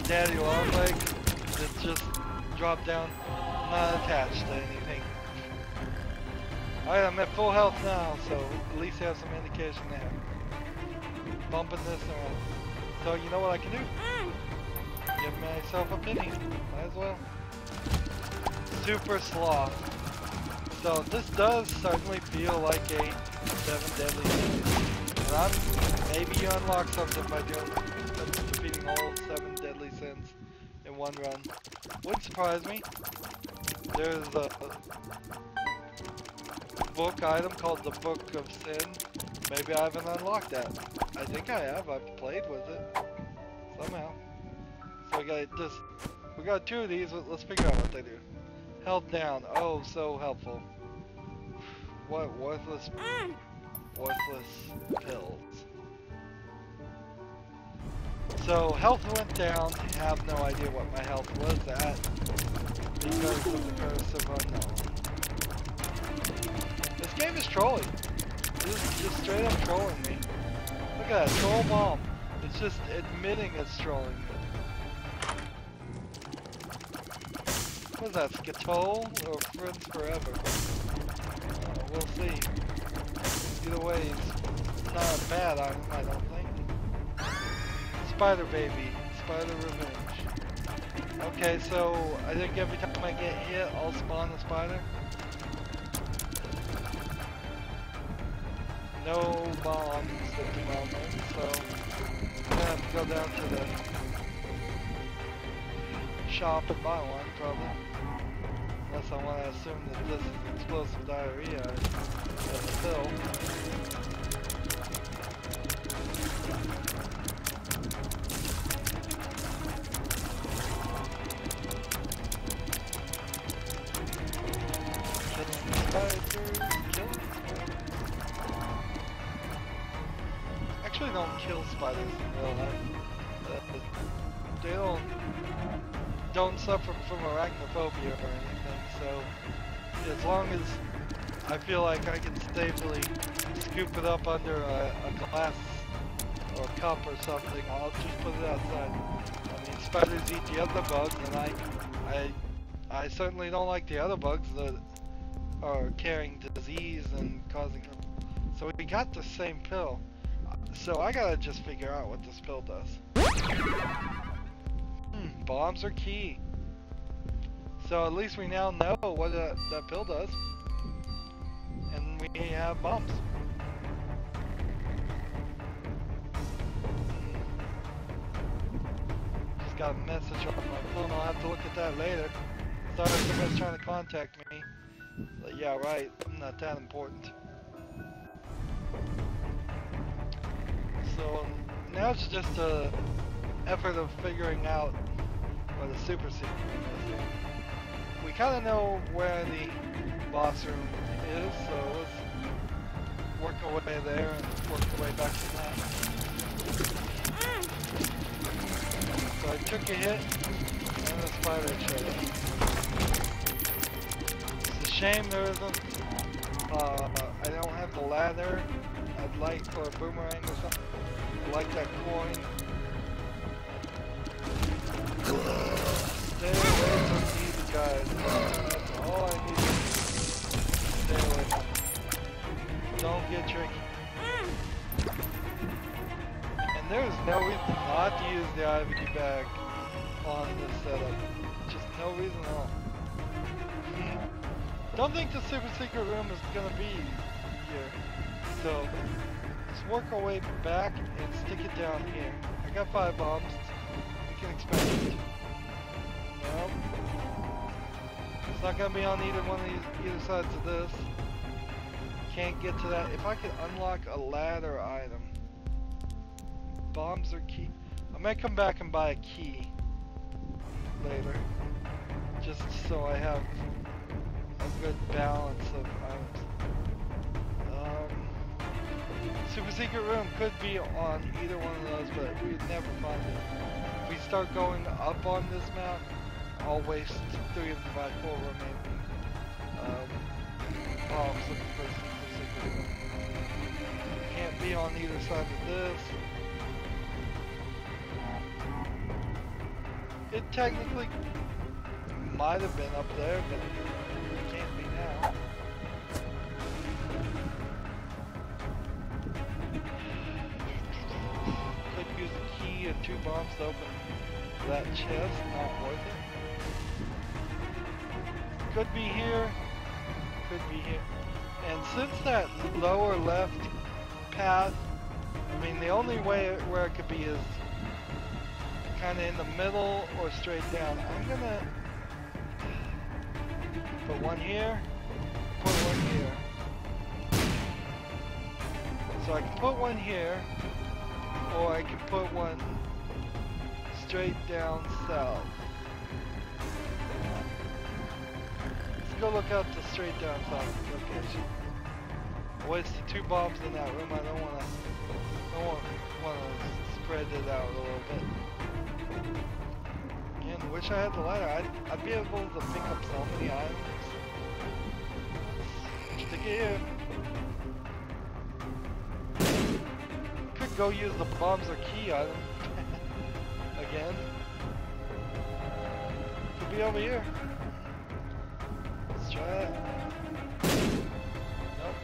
daddy long leg that's just dropped down, not attached to anything. Alright, I'm at full health now, so at least have some indication there. Bumping this around. So you know what I can do? Give myself a penny. Might as well. Super sloth. So this does certainly feel like a 7 deadly sins. And maybe you unlock something by defeating all 7 deadly sins in one run. Wouldn't surprise me. There's a book item called the Book of Sin. Maybe I haven't unlocked that. I think I have. I've played with it somehow. So we got 2 of these. Let's figure out what they do. Held down. Oh, so helpful. What worthless pills. So health went down. I have no idea what my health was at because of the curse of unknown. This game is trolling. This is just straight up trolling me. Look at that, troll bomb. It's just admitting it's trolling me. What is that, Skitole or Friends Forever? We'll see. Either way, it's not a bad item, I don't think. Spider Baby, Spider Revenge. Okay, so I think every time I get hit, I'll spawn a spider. No bombs at the moment, so I'm gonna have to go down to the shop and buy one, probably. Unless I want to assume that this is explosive diarrhea as a pill. Actually don't kill spiders in real life. They don't suffer from arachnophobia or anything, so as long as I feel like I can safely scoop it up under a glass or a cup or something, I'll just put it outside. I mean, spiders eat the other bugs, and I certainly don't like the other bugs that are carrying disease and causing them. So we got the same pill. So I gotta just figure out what this pill does. Bombs are key. So at least we now know what that pill does. And we have bombs. Just got a message on my phone. I'll have to look at that later. Sorry if somebody's trying to contact me. But yeah, right. I'm not that important. So now it's just a effort of figuring out what a super secret is. We kind of know where the boss room is, so let's work our way there and work our way back to that. So I took a hit and the spider showed up. It's a shame there isn't, I don't have the ladder I'd like for a boomerang or something. I like that coin. Stay away from these guys. That's all I need. Stay away from them. Don't get tricky. There's no reason not to use the IV bag on this setup. Just no reason at all. Don't think the super secret room is gonna be here. So let's work our way back and stick it down here. I got 5 bombs. We can expand it. Nope. It's not gonna be on either one of these, either sides of this. Can't get to that. If I could unlock a ladder item. Bombs or key. I might come back and buy a key later. Just so I have a good balance of items. Super secret room could be on either one of those, but we'd never find it. If we start going up on this map, I'll waste 3 of my 4 remaining bombs looking for super secret room. Can't be on either side of this. It technically might have been up there, but it can't be now. Could use a key and 2 bombs to open that chest, not worth it. Could be here, could be here. And since that lower left path, I mean the only way where it could be is kind of in the middle or straight down. I'm gonna put one here, put one here. So I can put one here, or I can put one straight down south. Let's go look out the straight down south location. I wasted 2 bombs in that room. I don't want to spread it out a little bit. Again, wish I had the ladder. I'd be able to pick up so many items. Stick it here. Could go use the bombs or key item. Again. Could be over here. Let's try it. Nope.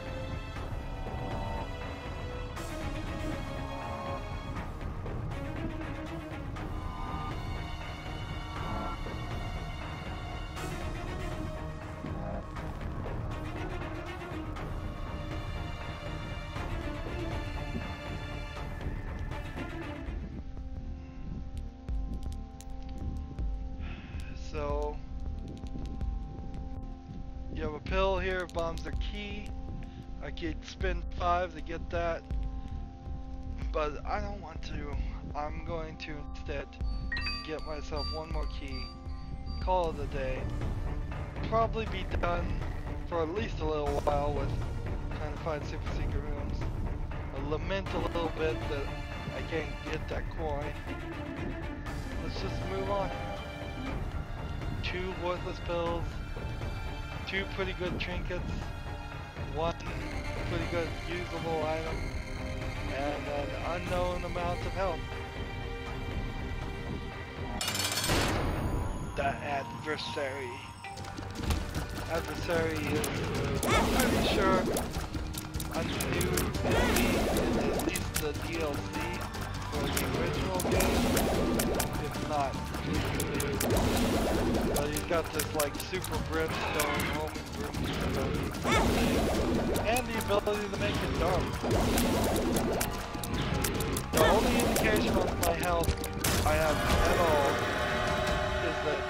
So, you have a pill here, bombs are key. I could spend 5 to get that, but I don't want to. I'm going to instead get myself 1 more key, call it a day. Probably be done for at least a little while with trying to find super secret rooms. I lament a little bit that I can't get that coin. Let's just move on. 2 worthless pills, 2 pretty good trinkets, 1 pretty good usable item, and an unknown amount of health. The adversary. Adversary is, I'm pretty sure, a new enemy in at least the DLC for the original game. If not, but he's got this like super brimstone homing ability, and the ability to make it dark. The only indication of my health I have at all is that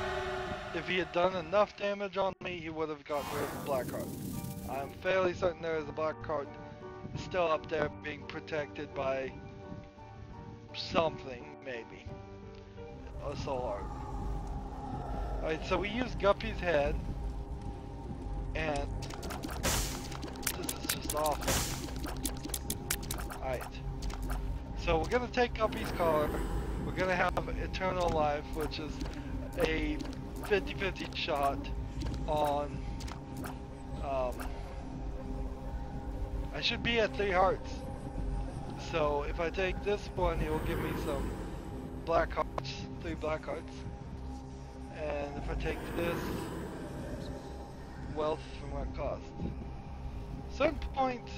if he had done enough damage on me, he would have gotten rid of the black heart. I'm fairly certain there is a black heart still up there being protected by something, maybe. A soul heart. Alright, so we use Guppy's head, and this is just awful. Alright, so we're gonna take Guppy's collar, we're gonna have Eternal Life, which is a 50-50 shot on, I should be at 3 hearts, so if I take this one, it will give me some black hearts, 3 black hearts. And if I take this, wealth from what cost. Certain point,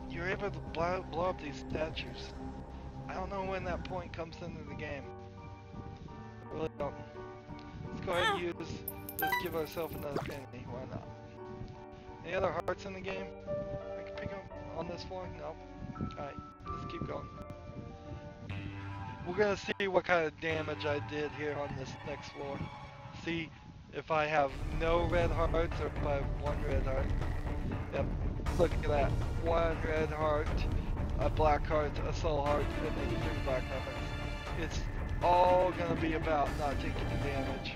you're able to blow up these statues. I don't know when that point comes into the game. I really don't. Let's go ahead and let's give ourselves another penny. Why not? Any other hearts in the game I can pick up on this floor? No. Alright, let's keep going. We're gonna see what kind of damage I did here on this next floor. See if I have no red hearts or if I have one red heart. Yep, look at that. One red heart, a black heart, a soul heart, and then 3 black hearts. It's all gonna be about not taking the damage.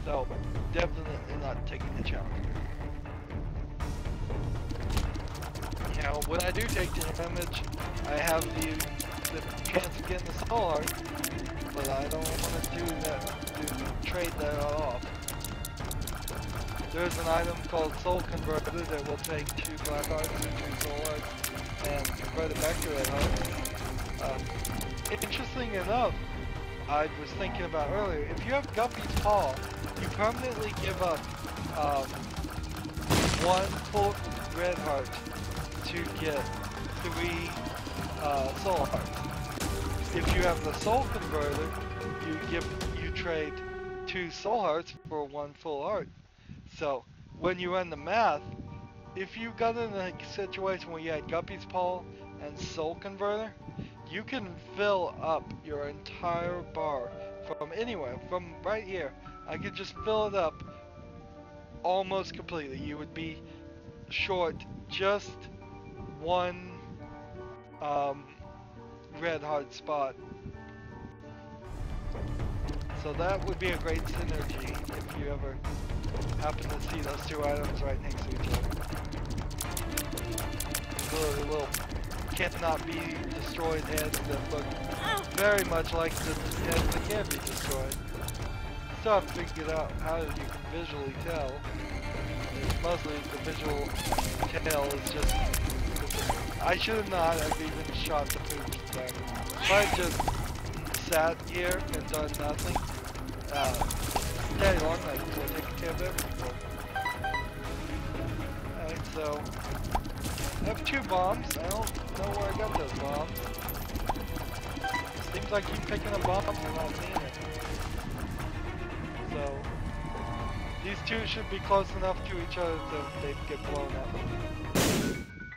So, definitely not taking the challenge. Now, when I do take damage, I have the chance of getting the soul heart, but I don't want to do that, trade that off. There's an item called Soul Converter that will take 2 black hearts and 2 soul hearts and convert it back to red hearts. Interesting enough, I was thinking about earlier, if you have Guppy's Paw, you permanently give up 1 full red heart to get 3 soul hearts. If you have the Soul Converter, you trade 2 soul hearts for 1 full heart. So when you run the math, if you got in a situation where you had Guppy's Paw and Soul Converter, you can fill up your entire bar from anywhere, from right here. I could just fill it up almost completely. You would be short just 1 red heart spot. So that would be a great synergy if you ever happen to see those 2 items right next to each other. Little cannot be destroyed heads that look very much like the heads that can be destroyed. Still have to figure out how you can visually tell. Mostly the visual tell is just... I should not have even shot the food back. If I just sat here and done nothing, Daddy Long Legs will take care of everything. Alright, so I have 2 bombs. I don't know where I got those bombs. Seems like I keep picking up bombs and not seeing it. So these 2 should be close enough to each other that they get blown up.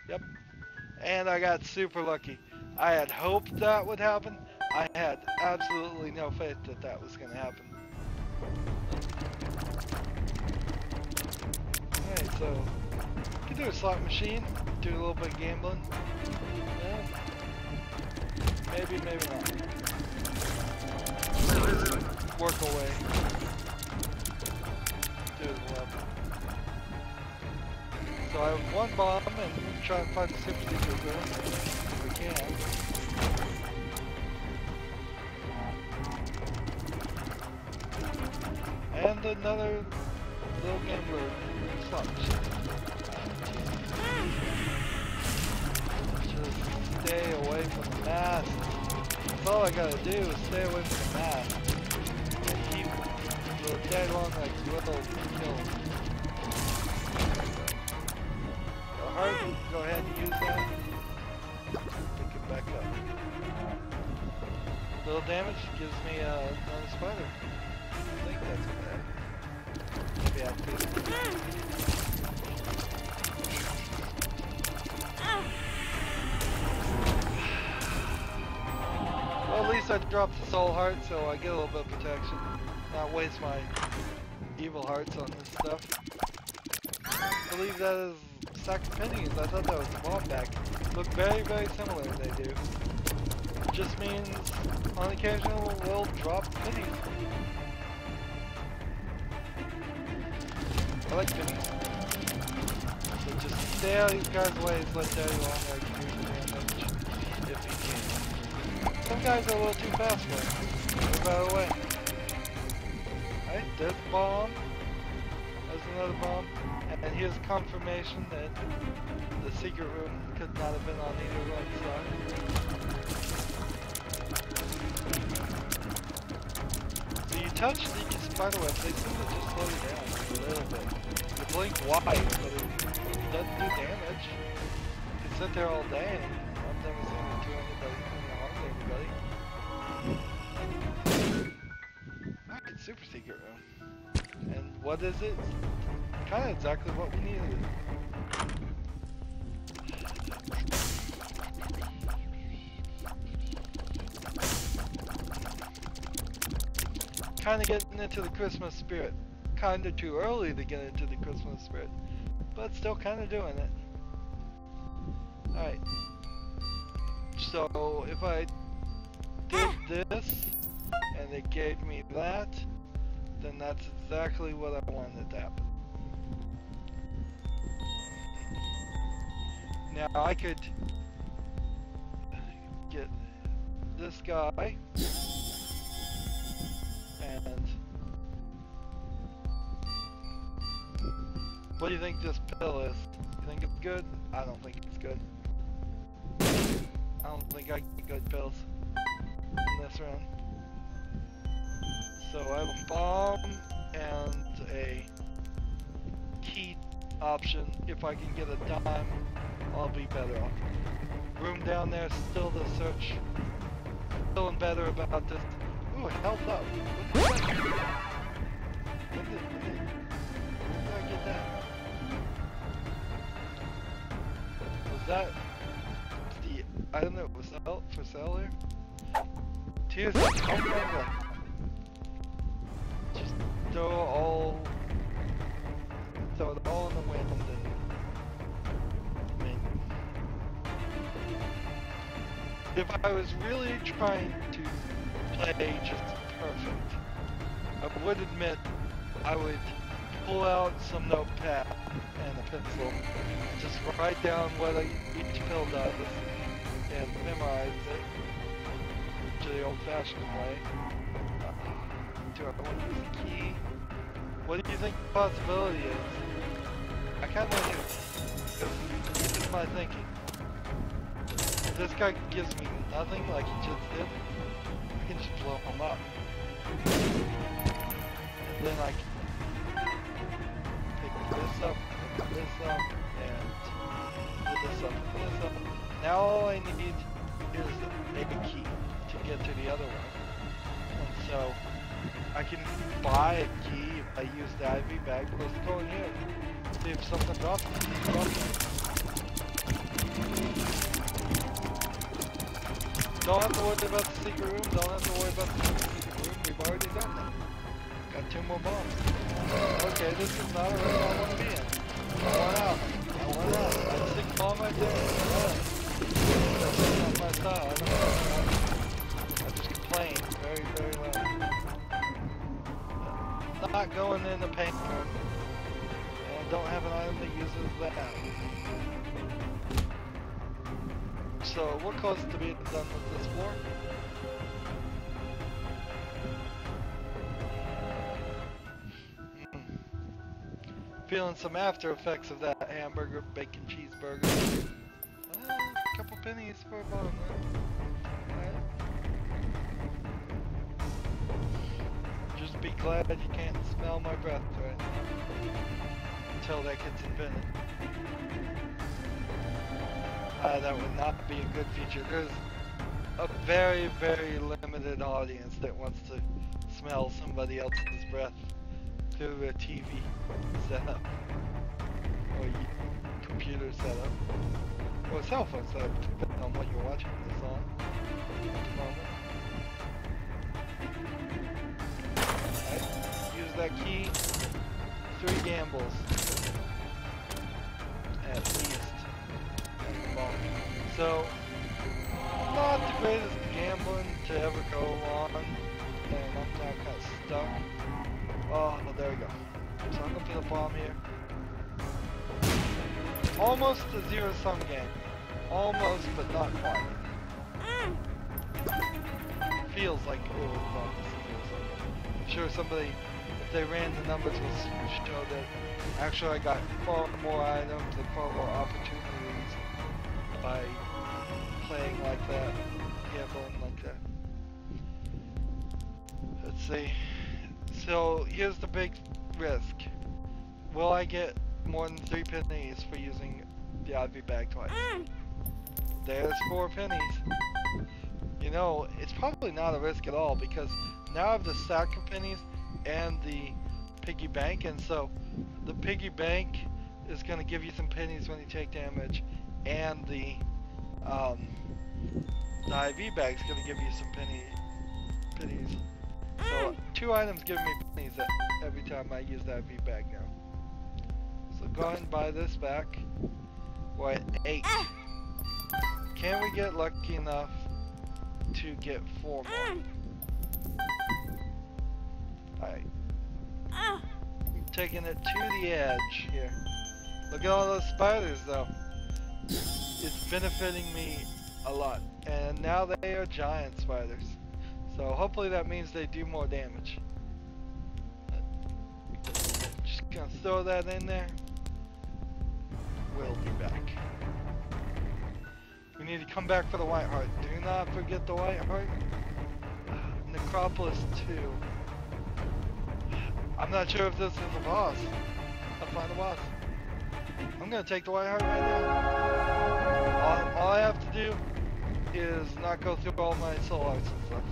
Yep. And I got super lucky. I had hoped that would happen. I had absolutely no faith that that was going to happen. Alright, so you can do a slot machine, do a little bit of gambling. Yeah. Maybe, maybe not. Work away. Do the level. So I have 1 bomb and try and find the sympathy trigger if we can. And another little gambler slot machine. Just stay away from the mask. That's all I gotta do is stay away from the mask. And keep the dead long like little kills. Go ahead and use that. Pick it back up. Little damage gives me another spider. I think that's what that. Maybe I'll do it. Well, at least I dropped the soul heart, so I get a little bit of protection. Not waste my evil hearts on this stuff. I believe that is stack of pennies. I thought that was a bomb back. Look very, very similar, they do. It just means on occasion we'll drop pennies. I like pennies. So just stay out of these guys' ways, let Daddy Long Legs do the damage if he can. Some guys are a little too fast for him. Move out of the way. Alright, there's a bomb. There's another bomb. And here's confirmation that the secret room could not have been on either one side. So you touch these spider webs, they seem to just slow you down a little bit. You blink wide, but it doesn't do damage. You can sit there all day and I've never seen it anybody. Alright, super secret room. And what is it? Kind of exactly what we needed. Kind of getting into the Christmas spirit. Kind of too early to get into the Christmas spirit, but still kind of doing it. Alright. So if I did this and it gave me that, then that's exactly what I wanted to happen. Now I could get this guy and what do you think this pill is? You think it's good? I don't think it's good. I don't think I get good pills in this round. So I have a bomb and a key option. If I can get a dime, I'll be better off. Room down there, still the search. Feeling better about this. Ooh, health up. What did I get that? Was that the item that was for sale here? Tears of Omega. Just throw it all in the wind and I mean, if I was really trying to play just perfect, I would admit I would pull out some notepad and a pencil, just write down what each pill does and memorize it to the old-fashioned way. Do I want to use the key? What do you think the possibility is? I kind of want to. This is my thinking. If this guy gives me nothing like he just did, I can just blow him up. And then I can pick this up, and this up. Now all I need is a key to get to the other one. And so I can buy a key if I use the IV bag. Let's go in here. See if something drops. Don't have to worry about the secret room. Don't have to worry about the secret room. We've already done that. Got 2 more bombs. Okay, this is not a room I want to be in. I want out. That's a sick bomb right there. That's not my style. I don't know. I just complain very, very loud. Not going in the paint room. And don't have an item that uses that. So, what caused to be done with this floor? Feeling some after effects of that hamburger, bacon cheeseburger. A couple pennies for a bottom there. Just be glad that you can't smell my breath right now. Until that gets invented. That would not be a good feature. There's a very, very limited audience that wants to smell somebody else's breath through a TV setup, or computer setup, or a cell phone setup, depending on what you're watching this on at the moment. Alright, use that key. 3 gambles. At least. So, not the greatest gambling to ever go on, and I'm now kind of stuck. Oh, there we go. So I'm gonna put a bomb here. Almost a zero-sum game. Almost, but not quite. Feels like almost a zero-sum game. I'm sure somebody, if they ran the numbers, will show that actually I got far more items and far more opportunities by playing like that, gambling like that. Let's see. So here's the big risk. Will I get more than 3 pennies for using the IV bag twice? there's 4 pennies. You know, it's probably not a risk at all because now I have the stack of pennies and the piggy bank, and so the piggy bank is going to give you some pennies when you take damage, and the IV bag is going to give you some pennies. So 2 items give me pennies every time I use the IV bag now. So go ahead and buy this back. We're at 8. Can we get lucky enough to get 4 more? Alright. I'm taking it to the edge here. Look at all those spiders though. It's benefiting me a lot. And now they are giant spiders. So hopefully that means they do more damage. Just gonna throw that in there. We'll be back. We need to come back for the white heart. Do not forget the white heart. Necropolis 2. I'm not sure if this is a boss. I'll find a boss. I'm gonna take the white heart right now. All I have to do is not go through all my soul arts and stuff.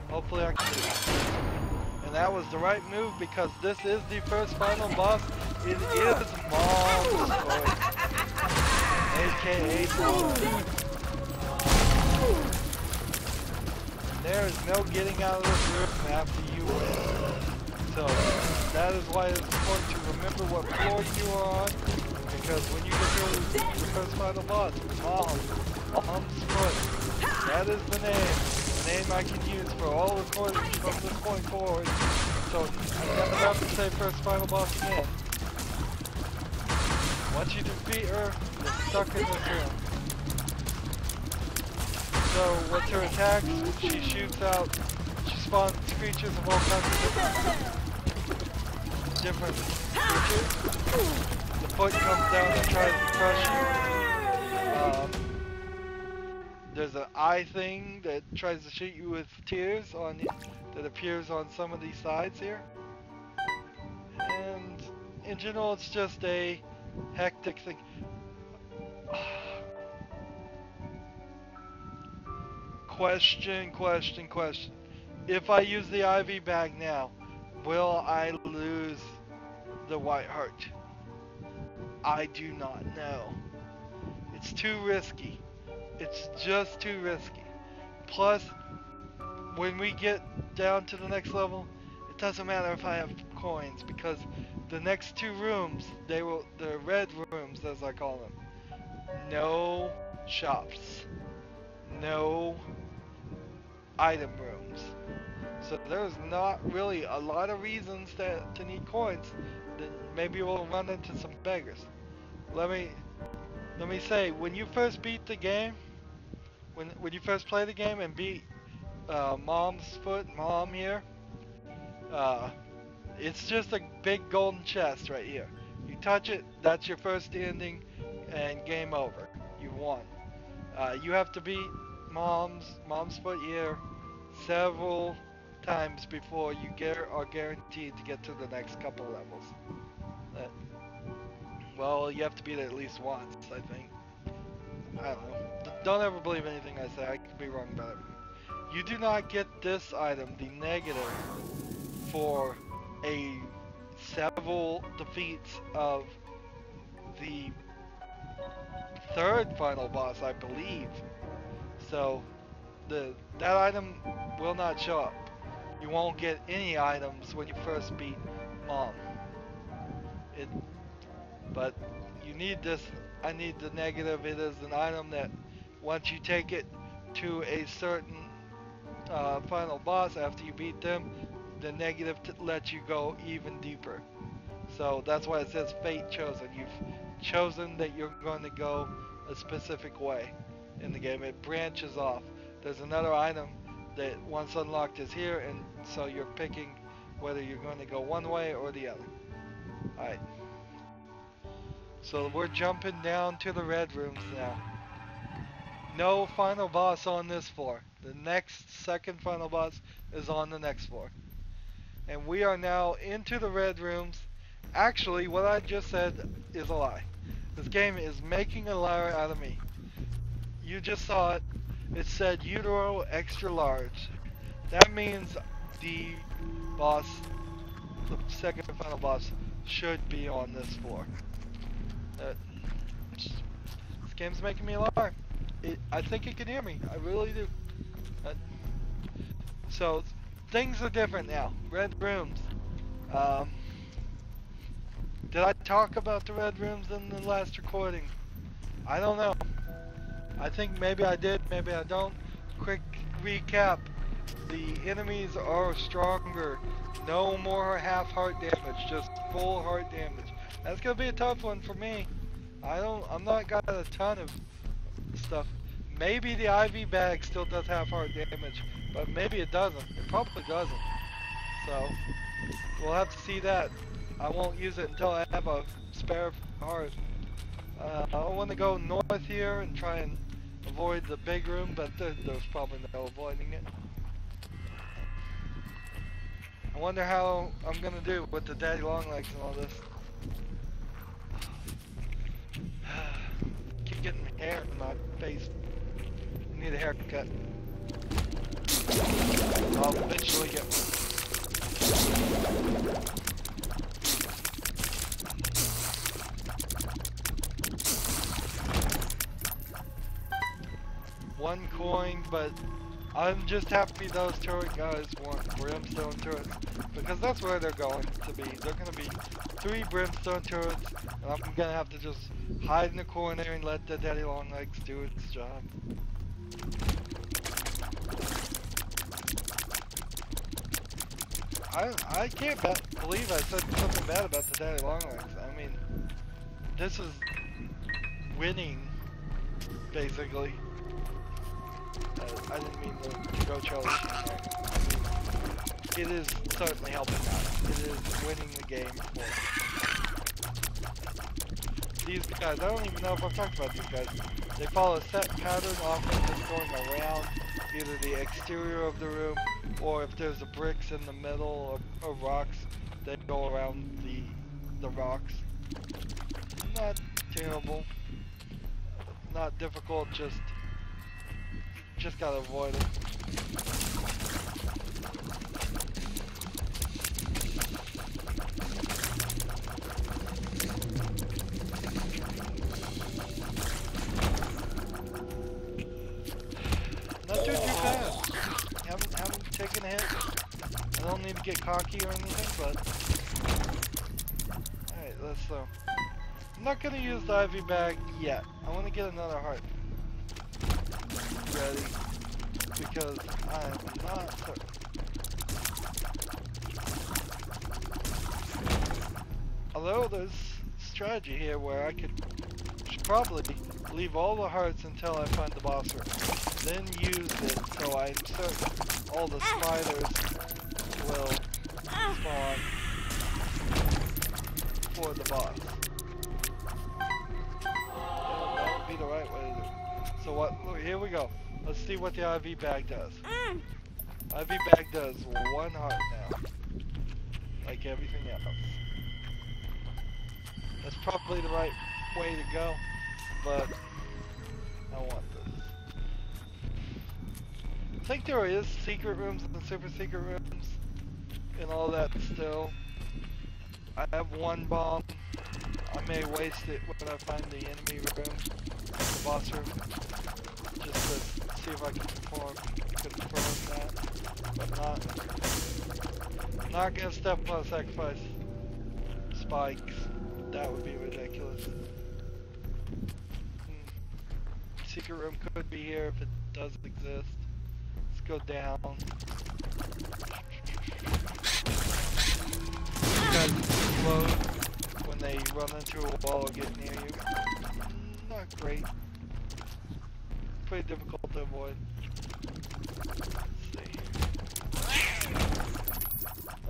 Hopefully I can do it. And that was the right move because this is the first final boss. It is Mom's Foot, aka Mom. There is no getting out of this room after you win. So that is why it's important to remember what floor you are on, because when you get to the first final boss, Mom's Foot, that is the name I can use for all recordings from this point forward. So I'm never have to say first final boss again. Once you defeat her, you're stuck in this room. So what's her attacks? She shoots out, she spawns creatures of all kinds of different creatures. The foot comes down and tries to crush you. There's an eye thing that tries to shoot you with tears on that appears on some of these sides here. And in general, it's just a hectic thing. Question. If I use the IV bag now, will I lose the white heart? I do not know. It's too risky. It's just too risky. Plus, when we get down to the next level, it doesn't matter if I have coins because the next 2 rooms, the red rooms as I call them, no shops, no item rooms. So there's not really a lot of reasons to need coins. Then maybe we'll run into some beggars. Let me say, when you first beat the game, when you first play the game and beat Mom's Foot, Mom here, it's just a big golden chest right here. You touch it, that's your first ending, and game over. You won. You have to beat Mom's Foot here several times before you are guaranteed to get to the next couple levels. Well, you have to beat it at least once, I think. I don't know. Don't ever believe anything I say. I could be wrong about everything. You do not get this item, the negative, for several defeats of the 3rd final boss, I believe. So that item will not show up. You won't get any items when you first beat Mom. But you need this. I need the negative. It is an item that once you take it to a certain final boss after you beat them, the negative lets you go even deeper. So that's why it says fate chosen. You've chosen that you're going to go a specific way in the game. It branches off. There's another item that once unlocked is here, and so you're picking whether you're going to go one way or the other. Alright. So we're jumping down to the red rooms now. No final boss on this floor. The next second final boss is on the next floor. And we are now into the red rooms. Actually, what I just said is a lie. This game is making a liar out of me. you just saw it. It said Utero extra large. That means the boss, the second and final boss, should be on this floor. This game's making me alarmed. I think it can hear me. I really do. So things are different now. Red rooms. Did I talk about the red rooms in the last recording? I don't know. I think maybe I did, maybe I don't. Quick recap. The enemies are stronger. No more half heart damage, just full heart damage. That's gonna be a tough one for me. I'm not got a ton of stuff. Maybe the IV bag still does half heart damage, but maybe it doesn't. It probably doesn't. So we'll have to see that. I won't use it until I have a spare heart. I want to go north here and try and avoid the big room, but there's probably no avoiding it. I wonder how I'm gonna do with the daddy long legs and all this. Keep getting hair in my face. I need a haircut. I'll eventually get one. One coin, but I'm just happy those turret guys want brimstone turrets, because that's where they're going to be. They're going to be 3 brimstone turrets, and I'm going to have to just hide in the corner and let the daddy long legs do its job. I can't believe I said something bad about the daddy long legs. I mean, this is winning, basically. I didn't mean to go Charlie Sheen there. I mean, it is certainly helping out. It is winning the game for these guys. I don't even know if I've talked about these guys. They follow a set pattern, often just going around either the exterior of the room, or if there's a bricks in the middle or rocks, they go around the rocks. Not terrible. Not difficult, just gotta avoid it. Not doing too bad. Haven't taken a hit. I don't need to get cocky or anything, but alright, let's I'm not gonna use the IV bag yet. I wanna get another heart ready, because I am not certain. Although there's strategy here where I should probably leave all the hearts until I find the boss room, then use it so I'm certain all the spiders will spawn for the boss. That would be the right way to do it. So what? Here we go. Let's see what the IV bag does. IV bag does 1 heart now, like everything else. That's probably the right way to go, but I want this. I think there is secret rooms and super secret rooms and all that still. I have 1 bomb. I may waste it when I find the enemy room, the boss room, just to see if I can confirm that, but not gonna step on a sacrifice spikes. That would be ridiculous. Secret room could be here if it does exist. Let's go down. These guys explode when they run into a wall or get near you. Not great. Pretty difficult to avoid. Let's see.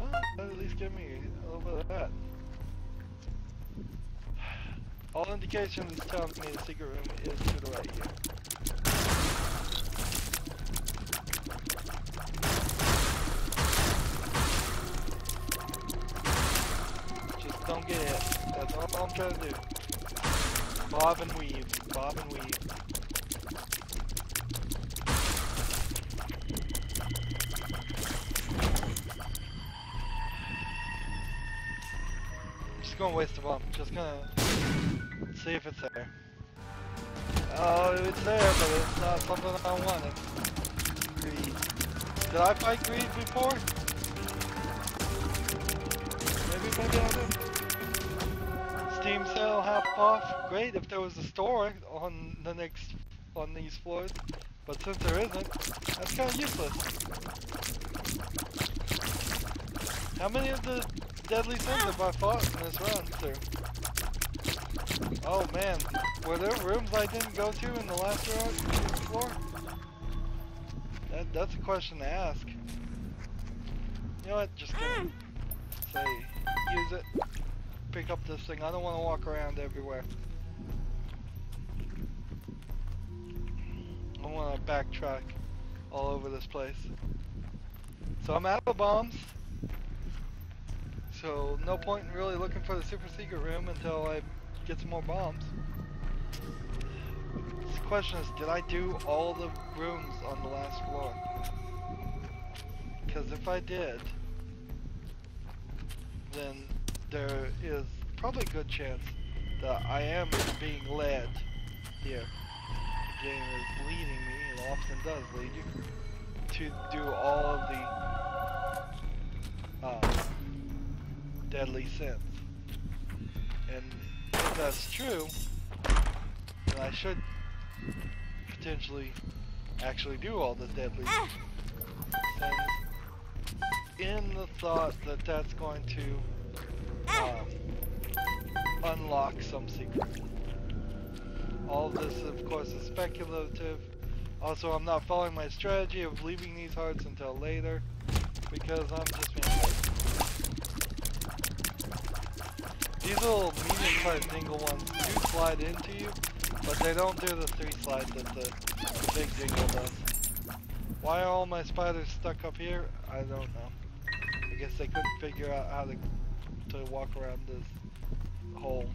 Oh, that at least give me a little bit of that. All indications is telling me the secret room is to the right here. Just don't get hit. That's all I'm trying to do. Bob and weave. Bob and weave. just gonna waste a bomb. Just gonna see if it's there. Oh, it's there, but it's not something I wanted. Greed. Did I fight greed before? Maybe I did. Steam sale half off. Great if there was a store on these floors, but since there isn't, that's kind of useless. How many of the deadly sins have I fought in this run through? Oh man, were there rooms I didn't go to in the last floor? That's a question to ask. You know what? Just gonna say, use it. Pick up this thing. I don't want to walk around everywhere. I want to backtrack all over this place. So I'm out of bombs. So no point in really looking for the super secret room until I get some more bombs. The question is, did I do all the rooms on the last floor? Because if I did, then there is probably a good chance that I am being led here. The game is leading me, it often does lead you, to do all of the deadly sins. And if that's true, then I should potentially actually do all the deadly sins in the thought that that's going to unlock some secret. All of this, of course, is speculative. Also, I'm not following my strategy of leaving these hearts until later because I'm just being lazy. These little medium-sized dingle ones do slide into you, but they don't do the 3 slides that the big dingle does. Why are all my spiders stuck up here? I don't know. I guess they couldn't figure out how to walk around this hole.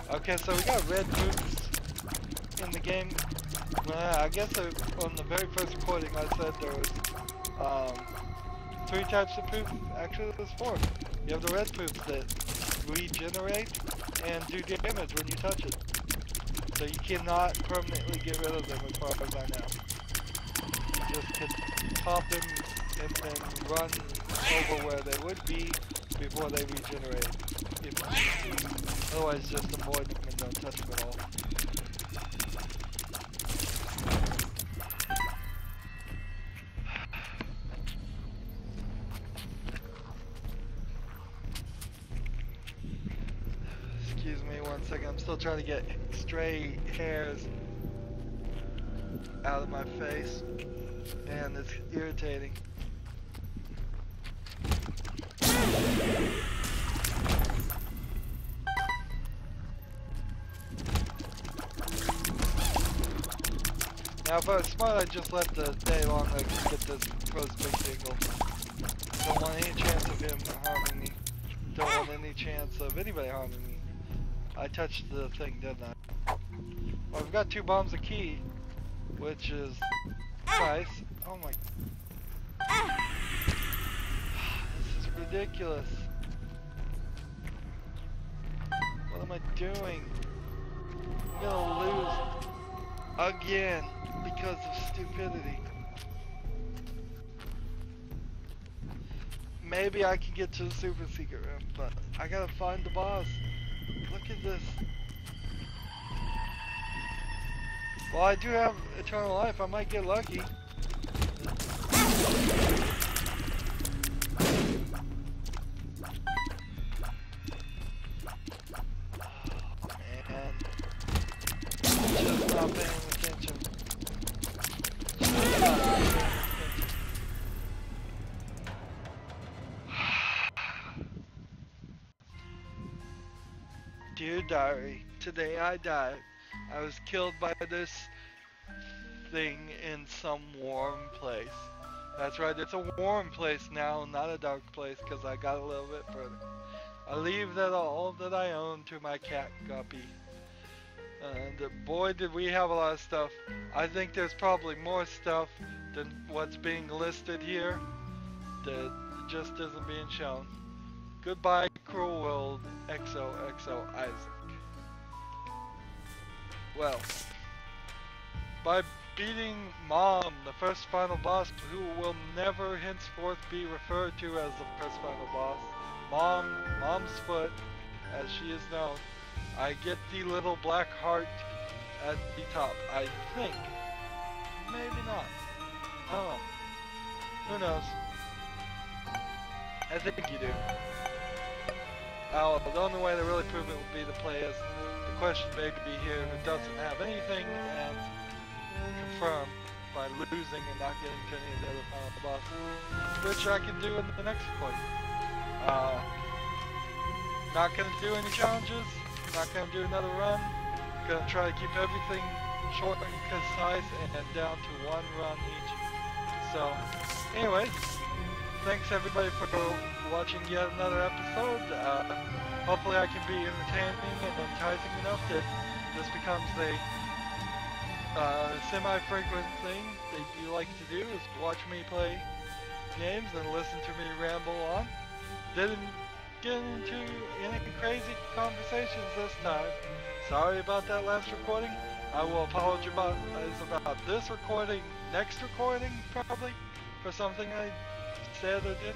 Okay, so we got red poops in the game. I guess on the very first recording I said there was 3 types of poop. Actually there's 4. You have the red poops that regenerate and do damage when you touch it. So you cannot permanently get rid of them as far as I know. You just can pop them and then run over where they would be before they regenerate. Otherwise just avoid them and don't touch them at all. Excuse me 1 second, I'm still trying to get stray hairs out of my face and it's irritating. Now if I was smart, I'd just let the day long get this first big dingle. Don't want any chance of him harming me. Don't want any chance of anybody harming me. I touched the thing, didn't I? Well, I've got 2 bombs of key, which is nice. Oh my... This is ridiculous. What am I doing? I'm gonna lose again because of stupidity. Maybe I can get to the super secret room, but I gotta find the boss. Look at this. Well, I do have eternal life. I might get lucky. Man. Just not paying attention. Dear diary, today I died. I was killed by this thing in some warm place. That's right, it's a warm place now, not a dark place, because I got a little bit further. I leave that all that I own to my cat Guppy. And boy, did we have a lot of stuff. I think there's probably more stuff than what's being listed here that just isn't being shown. Goodbye, cruel world, XOXO Isaac. Well, by beating Mom, the first final boss, who will never henceforth be referred to as the first final boss, Mom's foot, as she is known, I get the little black heart at the top. I think. Maybe not. I don't know. Who knows? I think you do. The only way to really prove it would be to play as the question baby here who doesn't have anything and confirm by losing and not getting to any of the other final bosses, which I can do in the next recording. Not gonna do any challenges, not gonna do another run, gonna try to keep everything short and concise and down to one run each. So, anyways, thanks everybody for watching yet another episode. Hopefully I can be entertaining and enticing enough that this becomes a semi-frequent thing that you like to do, is watch me play games and listen to me ramble on. Didn't get into any crazy conversations this time. Sorry about that last recording. I will apologize about this recording, next recording probably, for something I said or did.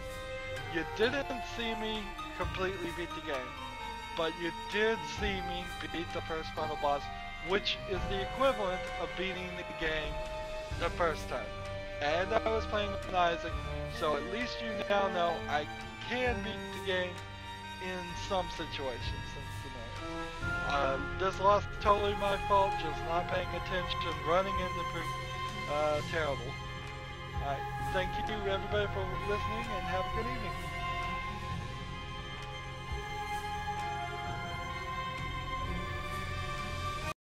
You didn't see me completely beat the game, but you did see me beat the first final boss, which is the equivalent of beating the game the first time. And I was playing with Isaac, so at least you now know I can beat the game in some situations and scenarios. This loss is totally my fault, just not paying attention, running into terrible. Alright, thank you everybody for listening, and have a good evening.